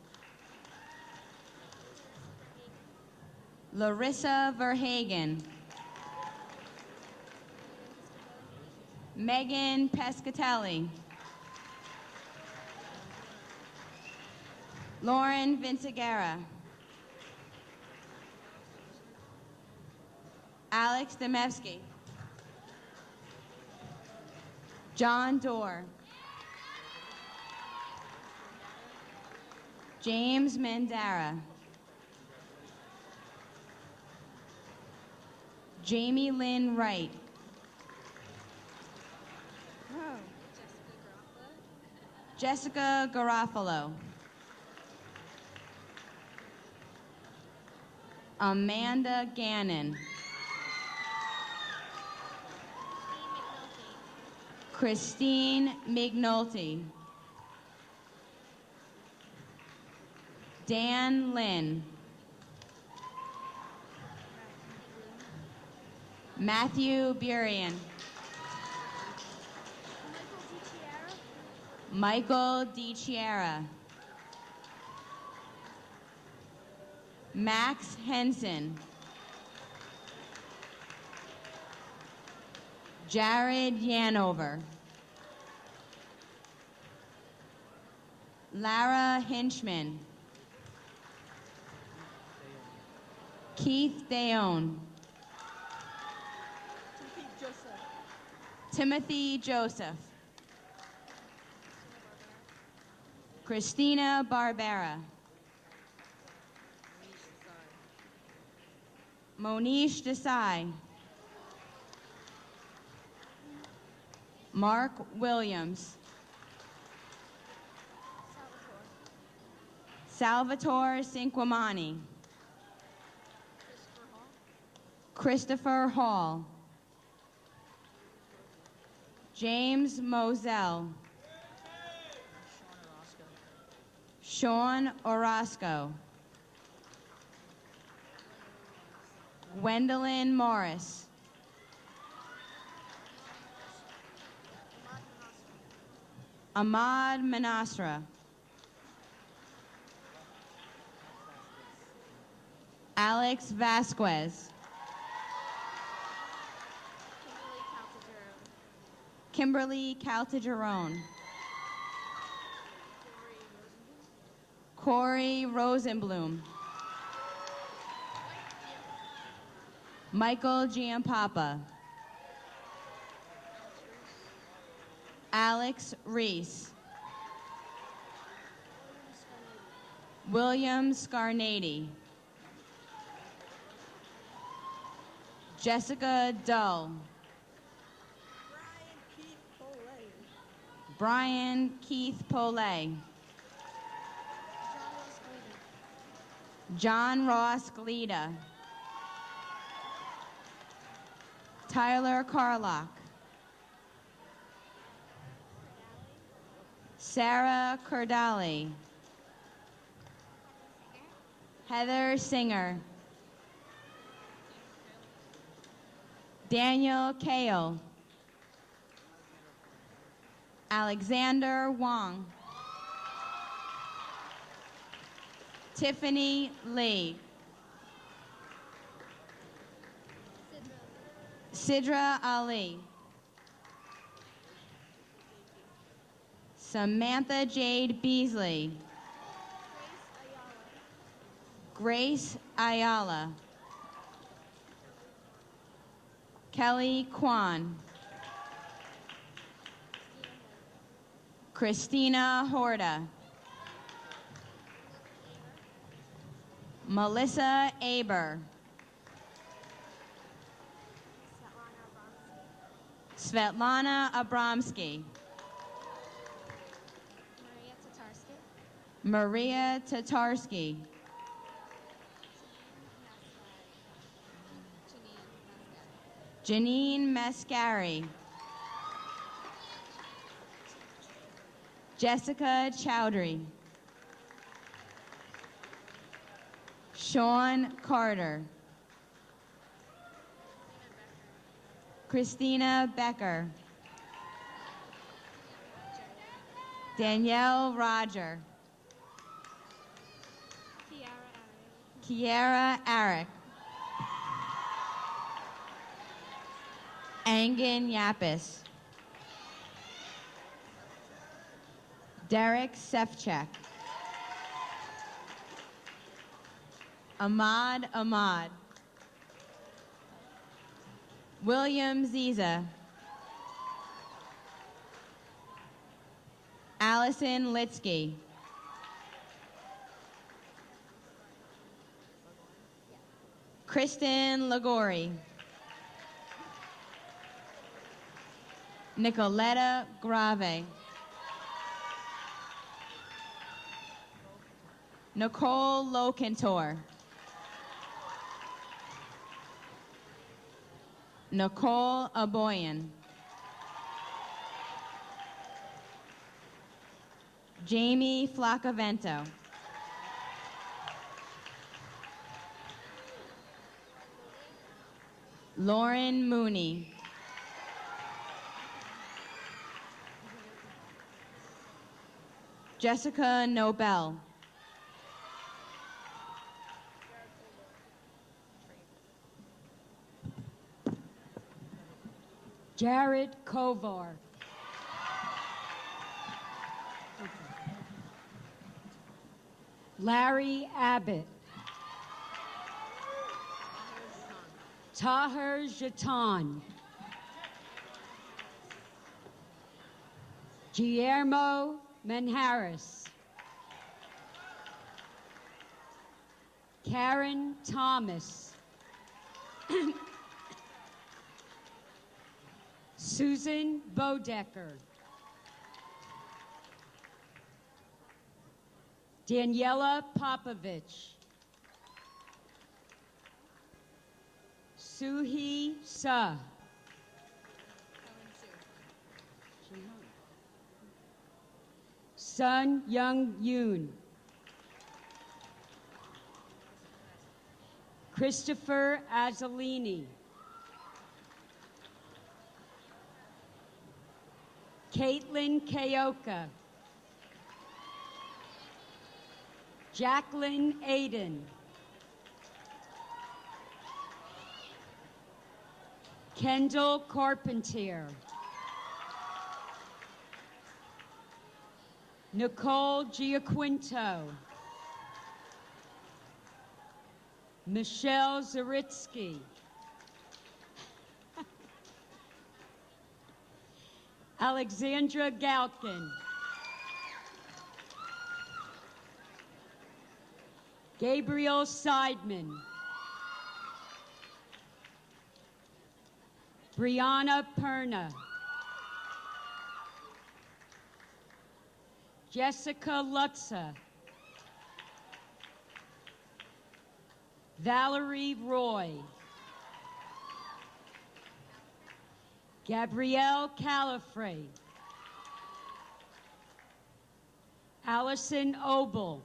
Speaker 20: Larissa Verhagen. Megan Pescatelli. Lauren Vinciguerra. Alex Demevsky. John Dorr. James Mandara. Jamie Lynn Wright. Jessica Garofalo. Amanda Gannon. Christine McNulty. Dan Lynn. Matthew Burian. Michael DiChiara. Max Henson. Jared Yanover. Lara Hinchman. Keith Dayon. Timothy Joseph. Christina Barbera. Monish Desai. Mark Williams. Salvatore Cinquamani. Christopher Hall. James Moselle. Sean Orozco. Gwendolyn Morris. Ahmad Manasra. Alex Vasquez. Kimberly Caltagerone. Corey Rosenblum. Michael Giampapa. Alex Reese. William Scarnati. Jessica Dull. Brian Keith Polay. John Ross Glida. Tyler Carlock. Sarah Cordali. Heather Singer. Daniel Kale. Alexander Wong. Tiffany Lee. Sidra Ali. Samantha Jade Beasley. Grace Ayala. Kelly Kwan. Christina Horta. Melissa Aber. Svetlana Abramsky. Maria Tatarsky. Janine Mascari. Jessica Chowdhury. Sean Carter. Christina Becker. Danielle Roger. Kiara Arick. Angin Yapis. Derek Sefchek. Ahmad Ahmad. William Ziza. Allison Litsky. Kristen Lagori. Nicoletta Grave. Nicole Locantor. Nicole Aboyan. Jamie Flacavento. Lauren Mooney. Jessica Nobel.
Speaker 9: Jared Kovar. Larry Abbott. Taher Jatan. Guillermo Manharis. Karen Thomas. Susan Bodecker. Daniela Popovich. Suhi Suh. Sun Young Yoon. Christopher Azzolini. Caitlin Kayoka. Jacqueline Aiden. Kendall Carpentier. Nicole Giaquinto. Michelle Zaritsky. Alexandra Galkin. Gabriel Seidman. Brianna Perna. Jessica Lutza. Valerie Roy. Gabrielle Calafrey. Allison Obel.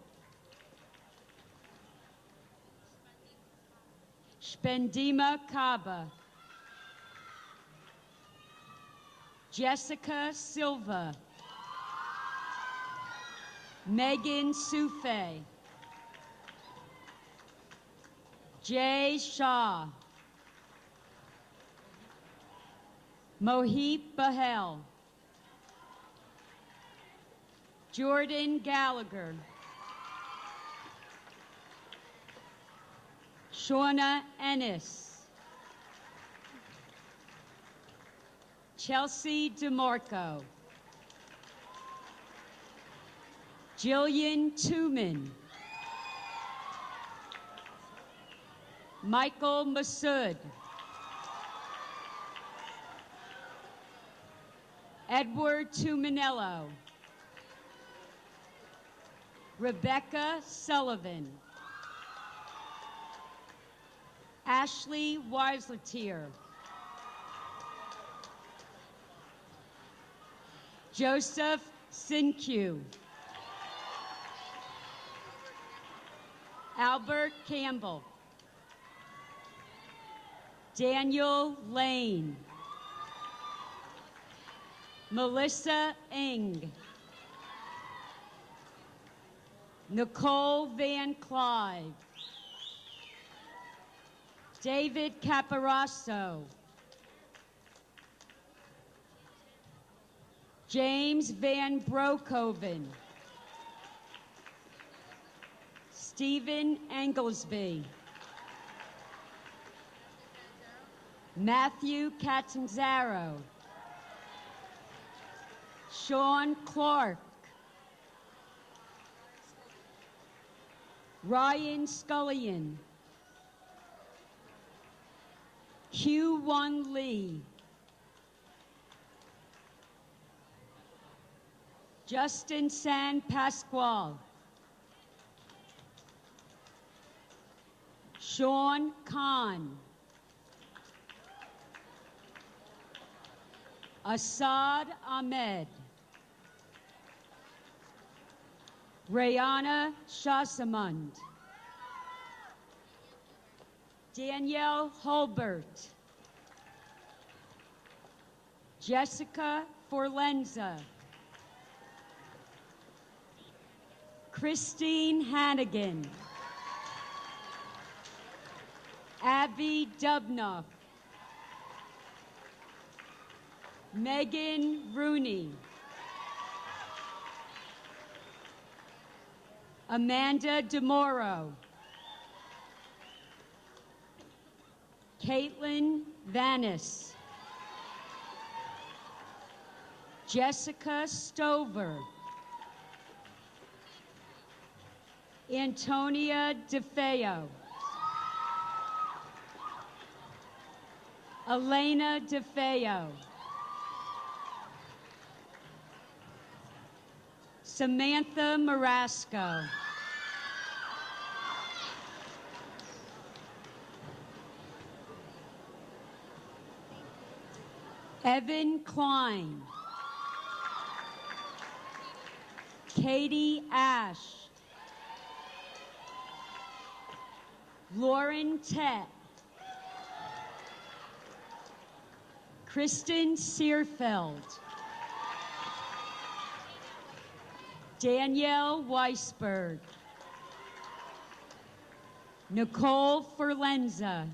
Speaker 9: Spendima Kaba. Jessica Silva. Megan Soufe. Jay Shaw. Mohit Bahel. Jordan Gallagher. Shauna Ennis. Chelsea DeMarco. Jillian Tooman. Michael Massoud. Edward Tuminello. Rebecca Sullivan. Ashley Weisletier. Joseph Sinque. Albert Campbell. Daniel Lane. Melissa Eng. Nicole Van Clive. David Caparasso. James Van Broekhoven. Stephen Englesby. Matthew Catanzaro, Sean Clark, Ryan Scullion, Hugh Won Lee, Justin San Pasquale, Sean Kahn, Assad Ahmed, Rayana Shasamund, Danielle Holbert, Jessica Forlenza, Christine Hannigan, Abby Dubnoff, Megan Rooney, Amanda DeMoro, Caitlin Vanis, Jessica Stover, Antonia DeFeo, Elena DeFeo, Samantha Marasco, Evan Klein, Katie Ash, Lauren Tett, Kristen Searfeld, Danielle Weisberg, Nicole Forlenza,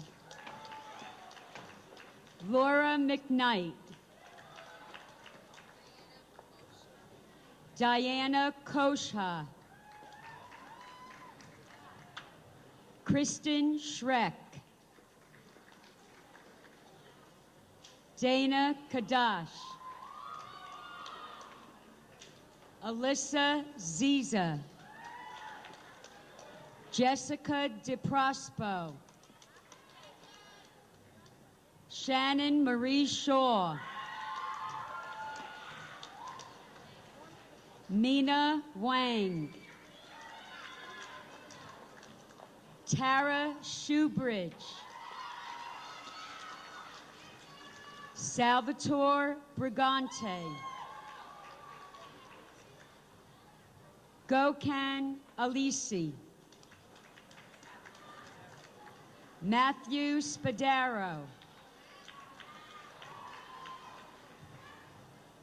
Speaker 9: Laura McKnight, Diana Kosha, Kristen Schreck, Dana Kadash, Alyssa Ziza, Jessica DeProspo, Shannon Marie Shaw, Mina Wang, Tara Shoebridge, Salvatore Brigante, Gokhan Alisi, Matthew Spadaro,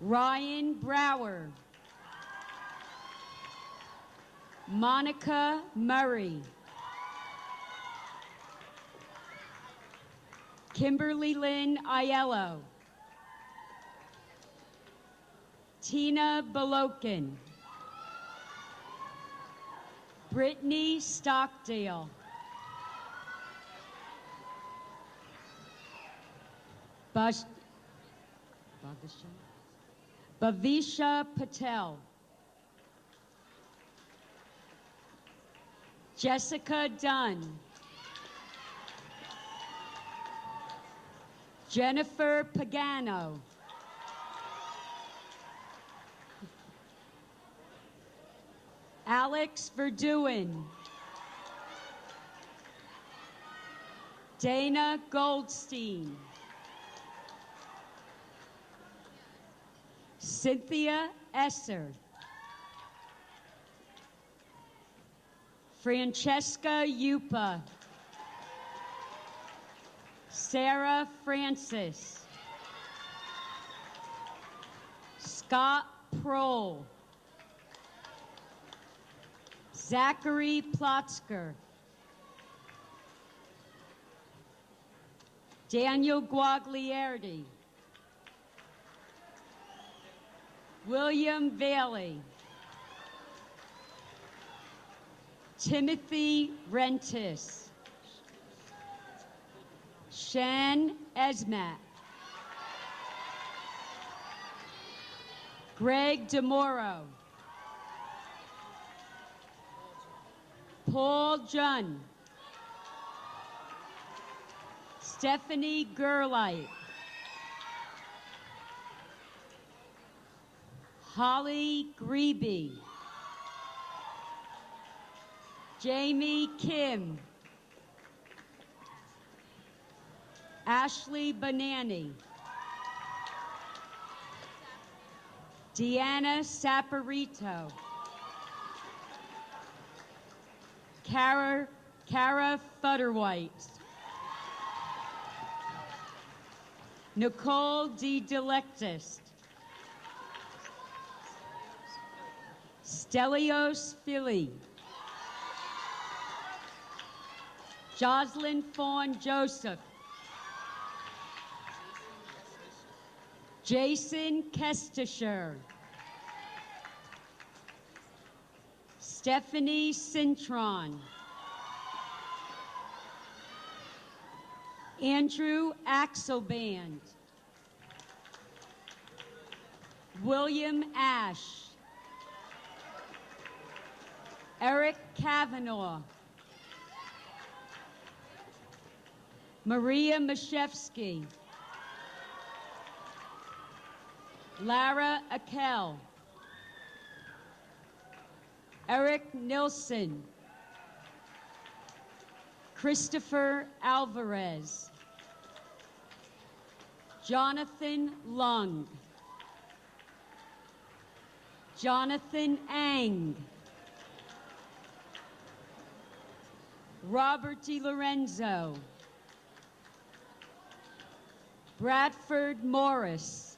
Speaker 9: Ryan Brower, Monica Murray, Kimberly Lynn Aiello, Tina Balokin, Brittany Stockdale, Bhavisha Patel, Jessica Dunn, Jennifer Pagano, Alex Verduin, Dana Goldstein, Cynthia Esser, Francesca Yupa, Sarah Francis, Scott Prohl, Zachary Plotzker, Daniel Guagliardi, William Bailey, Timothy Rentis, Shan Esmat. Greg DeMoro. Paul Jun. Stephanie Gerlite. Holly Grebe. Jamie Kim. Ashley Banani. Deanna Saporito. Cara Futterwhite. Nicole D. Delectis. Stelios Philly. Jocelyn Fawn Joseph. Jason Kestisher. Stephanie Cintron. Andrew Axelband. William Ash. Eric Kavanaugh. Maria Mashevsky. Lara Akel. Eric Nilsson. Christopher Alvarez. Jonathan Lung. Jonathan Ang. Robert DiLorenzo. Bradford Morris.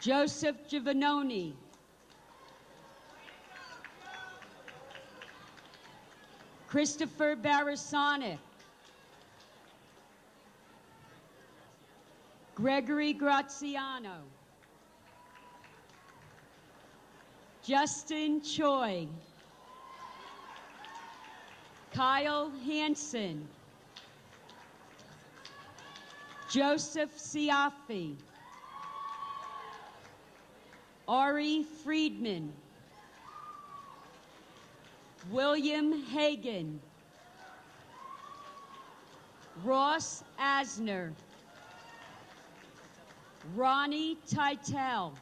Speaker 9: Joseph Giovannoni. Christopher Barasonic. Gregory Graziano. Justin Choi. Kyle Hansen. Joseph Siafi. Ari Friedman. William Hagan. Ross Asner. Ronnie Titel.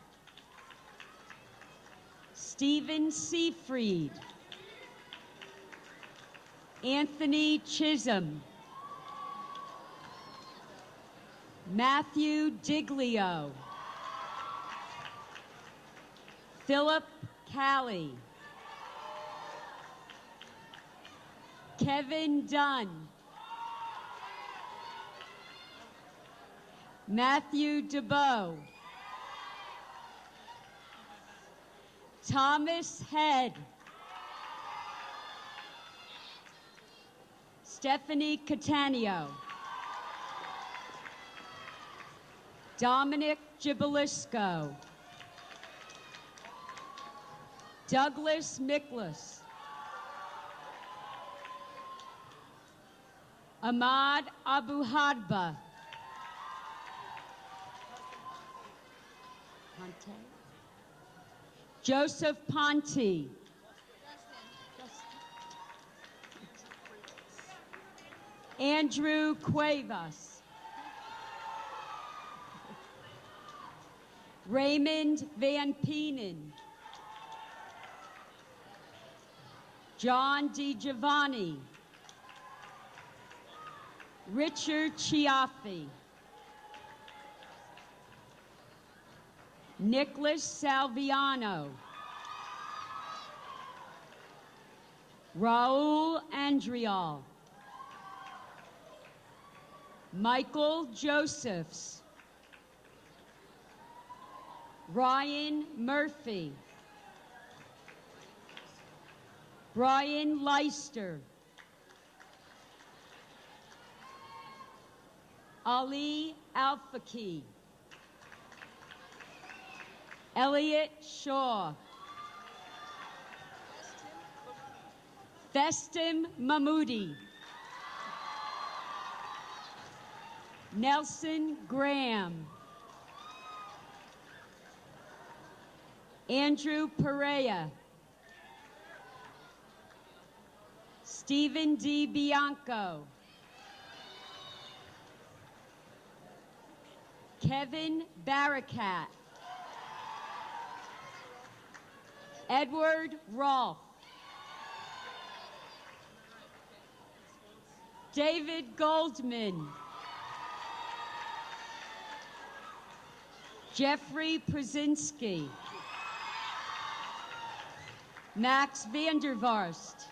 Speaker 9: Stephen Seafried. Anthony Chisholm. Matthew Diglio. Philip Callie. Kevin Dunn. Matthew DeBow. Thomas Head. Stephanie Catania. Dominic Gibalisco. Douglas Miklas. Ahmad Abu Hadba. Joseph Ponte. Andrew Cuevas. Raymond Van Peenan. John DiGiovanni. Richard Chiaffi. Nicholas Salviano. Raul Andrial. Michael Josephs. Ryan Murphy. Brian Leister. Ali Alfaki. Elliot Shaw. Festim Mahmoudi. Nelson Graham. Andrew Perea. Stephen D. Bianco. Kevin Barakat. Edward Rolfe. David Goldman. Jeffrey Przinski. Max Vandervarst.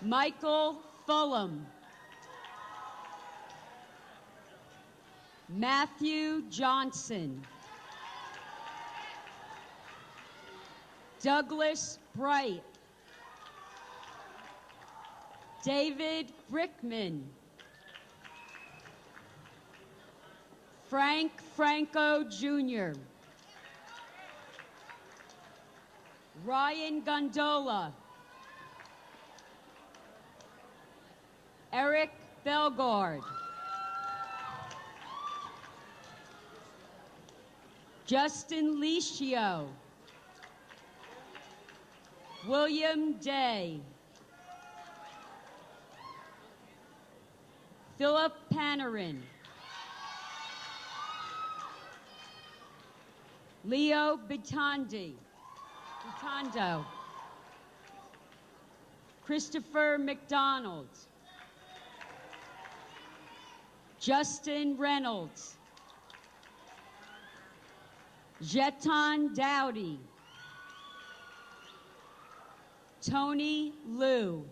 Speaker 9: Michael Fulham. Matthew Johnson. Douglas Bright. David Brickman. Frank Franco Jr. Ryan Gondola. Eric Belgard. Justin Licio. William Day. Philip Panarin. Leo Bitondo. Christopher McDonald. Justin Reynolds. Jeton Dowdy. Tony Liu.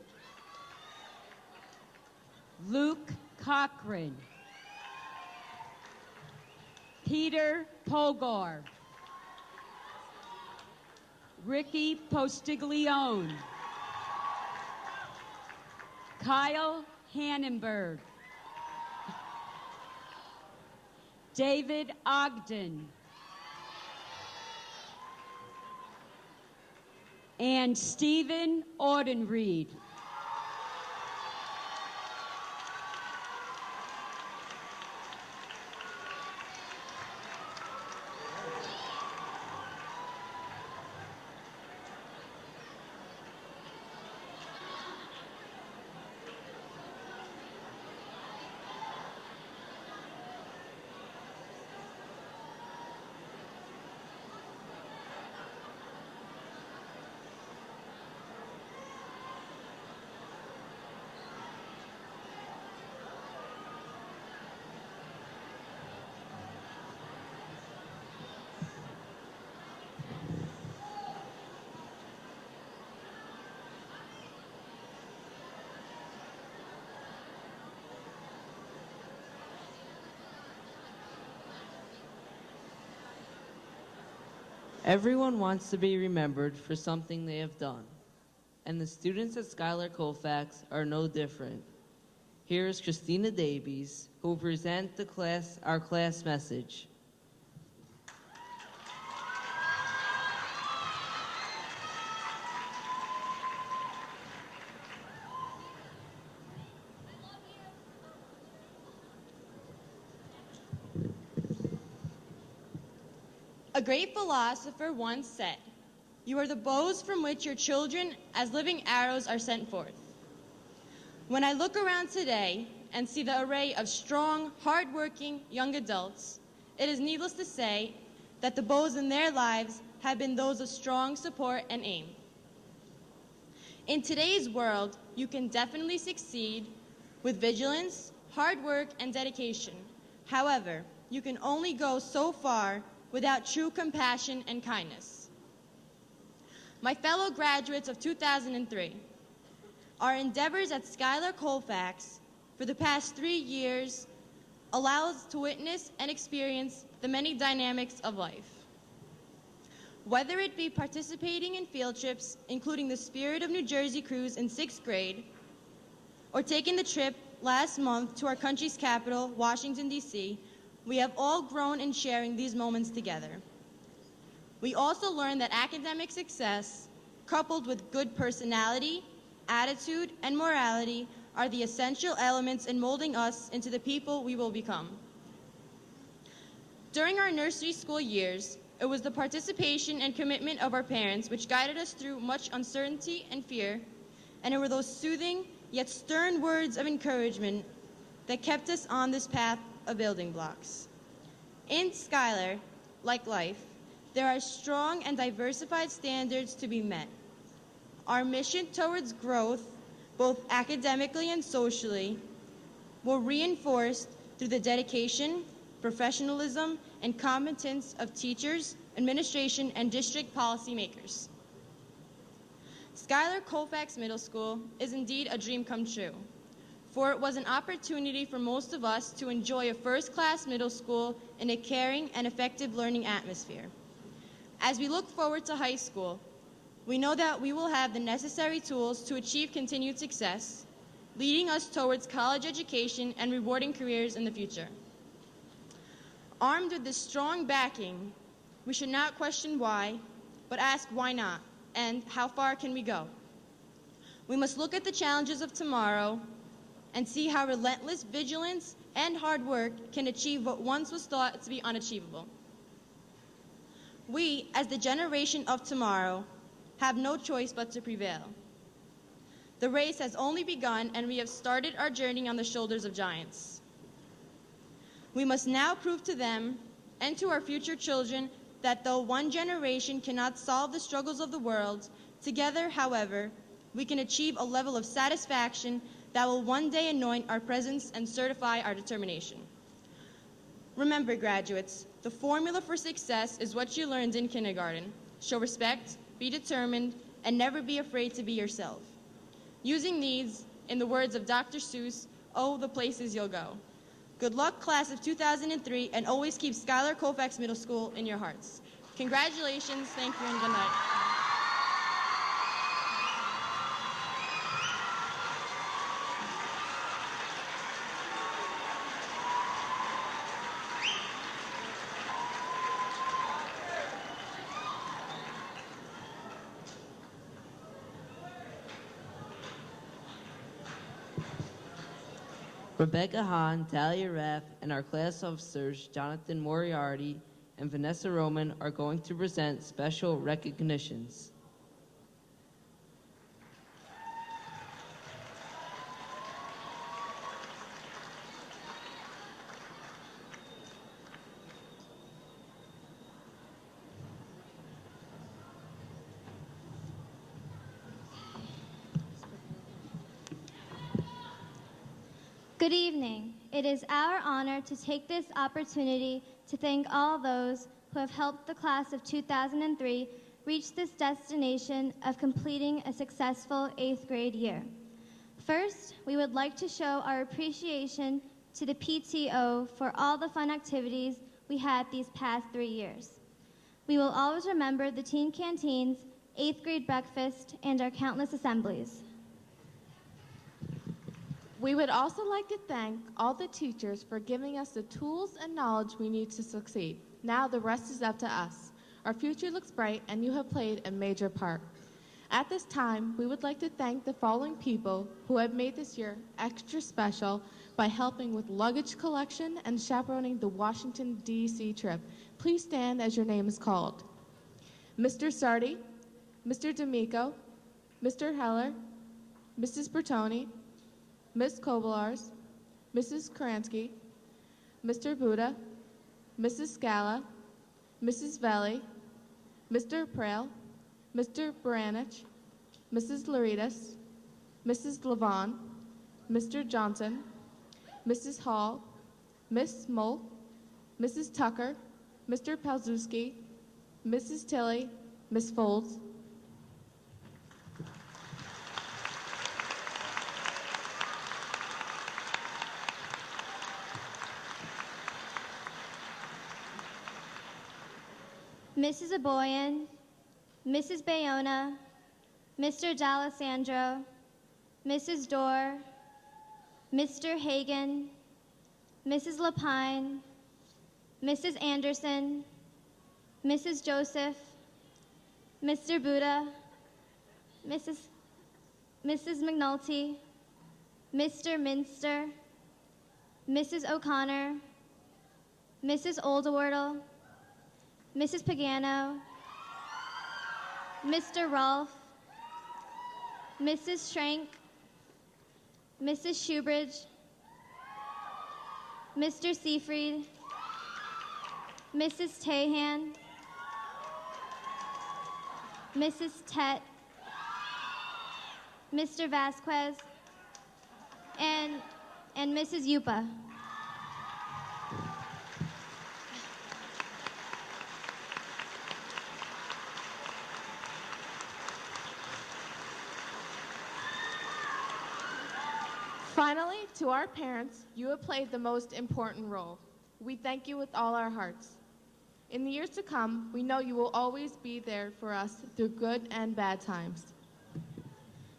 Speaker 9: Luke Cochran. Peter Polgar. Ricky Postiglione. Kyle Hannenberg. David Ogden. And Stephen Audenried.
Speaker 17: Everyone wants to be remembered for something they have done, and the students at Schuyler Colfax are no different. Here is Christina Davies, who will present our class message.
Speaker 21: A great philosopher once said, "You are the bows from which your children as living arrows are sent forth." When I look around today and see the array of strong, hardworking young adults, it is needless to say that the bows in their lives have been those of strong support and aim. In today's world, you can definitely succeed with vigilance, hard work, and dedication. However, you can only go so far without true compassion and kindness. My fellow graduates of 2003, our endeavors at Schuyler Colfax for the past 3 years allow us to witness and experience the many dynamics of life. Whether it be participating in field trips, including the Spirit of New Jersey cruise in 6th grade, or taking the trip last month to our country's capital, Washington, D.C., we have all grown in sharing these moments together. We also learned that academic success coupled with good personality, attitude, and morality, are the essential elements in molding us into the people we will become. During our nursery school years, it was the participation and commitment of our parents which guided us through much uncertainty and fear, and it were those soothing yet stern words of encouragement that kept us on this path of building blocks. In Schuyler, like life, there are strong and diversified standards to be met. Our mission towards growth, both academically and socially, were reinforced through the dedication, professionalism, and competence of teachers, administration, and district policymakers. Schuyler Colfax Middle School is indeed a dream come true, for it was an opportunity for most of us to enjoy a first-class middle school in a caring and effective learning atmosphere. As we look forward to high school, we know that we will have the necessary tools to achieve continued success, leading us towards college education and rewarding careers in the future. Armed with this strong backing, we should not question why, but ask why not, and how far can we go? We must look at the challenges of tomorrow and see how relentless vigilance and hard work can achieve what once was thought to be unachievable. We, as the generation of tomorrow, have no choice but to prevail. The race has only begun, and we have started our journey on the shoulders of giants. We must now prove to them and to our future children that though one generation cannot solve the struggles of the world, together, however, we can achieve a level of satisfaction that will one day anoint our presence and certify our determination. Remember, graduates, the formula for success is what you learned in kindergarten. Show respect, be determined, and never be afraid to be yourself. Using these, in the words of Dr. Seuss, oh, the places you'll go. Good luck, class of 2003, and always keep Schuyler Colfax Middle School in your hearts. Congratulations, thank you, and good night.
Speaker 17: Rebecca Hahn, Talia Raff, and our class officers, Jonathan Moriarty and Vanessa Roman, are going to present special recognitions.
Speaker 1: Good evening. It is our honor to take this opportunity to thank all those who have helped the class of 2003 reach this destination of completing a successful 8th grade year. First, we would like to show our appreciation to the PTO for all the fun activities we had these past 3 years. We will always remember the teen canteens, 8th grade breakfast, and our countless assemblies.
Speaker 22: We would also like to thank all the teachers for giving us the tools and knowledge we need to succeed. Now the rest is up to us. Our future looks bright, and you have played a major part. At this time, we would like to thank the following people who have made this year extra special by helping with luggage collection and chaperoning the Washington, D.C. trip. Please stand as your name is called. Mr. Sardi, Mr. D'Amico, Mr. Heller, Mrs. Bertoni, Ms. Kobolars, Mrs. Karansky, Mr. Buda, Mrs. Scala, Mrs. Velli, Mr. Prale, Mr. Baranich, Mrs. Laritas, Mrs. Levon, Mr. Johnson, Mrs. Hall, Miss Moll, Mrs. Tucker, Mr. Palzewski, Mrs. Tilley, Miss Folds,
Speaker 1: Mrs. Aboyan, Mrs. Bayona, Mr. D'Alessandro, Mrs. Dorr, Mr. Hagan, Mrs. Lapine, Mrs. Anderson, Mrs. Joseph, Mr. Buda, Mrs. McNulty, Mr. Minster, Mrs. O'Connor, Mrs. Oldewardle, Mrs. Pagano, Mr. Rolfe, Mrs. Schrank, Mrs. Shoebridge, Mr. Seafried, Mrs. Tahan, Mrs. Tett, Mr. Vasquez, and Mrs. Yupa.
Speaker 22: Finally, to our parents, you have played the most important role. We thank you with all our hearts. In the years to come, we know you will always be there for us through good and bad times.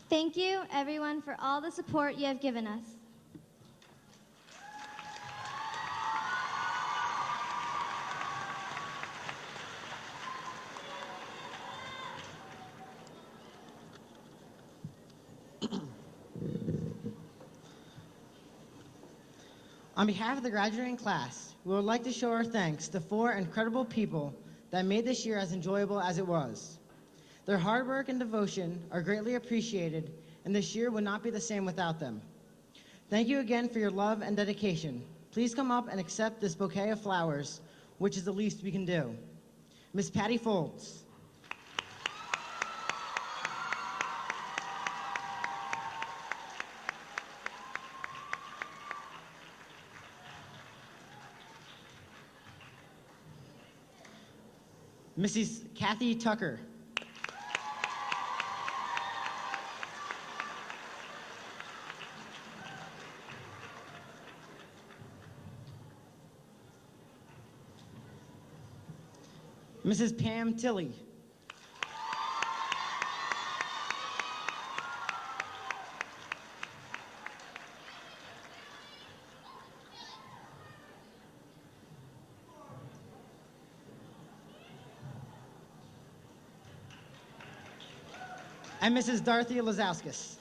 Speaker 1: Thank you, everyone, for all the support you have given us.
Speaker 3: On behalf of the graduating class, we would like to show our thanks to 4 incredible people that made this year as enjoyable as it was. Their hard work and devotion are greatly appreciated, and this year would not be the same without them. Thank you again for your love and dedication. Please come up and accept this bouquet of flowers, which is the least we can do. Miss Patty Folds. Mrs. Kathy Tucker. Mrs. Pam Tilley. And Mrs. Dorothy Lazowskis.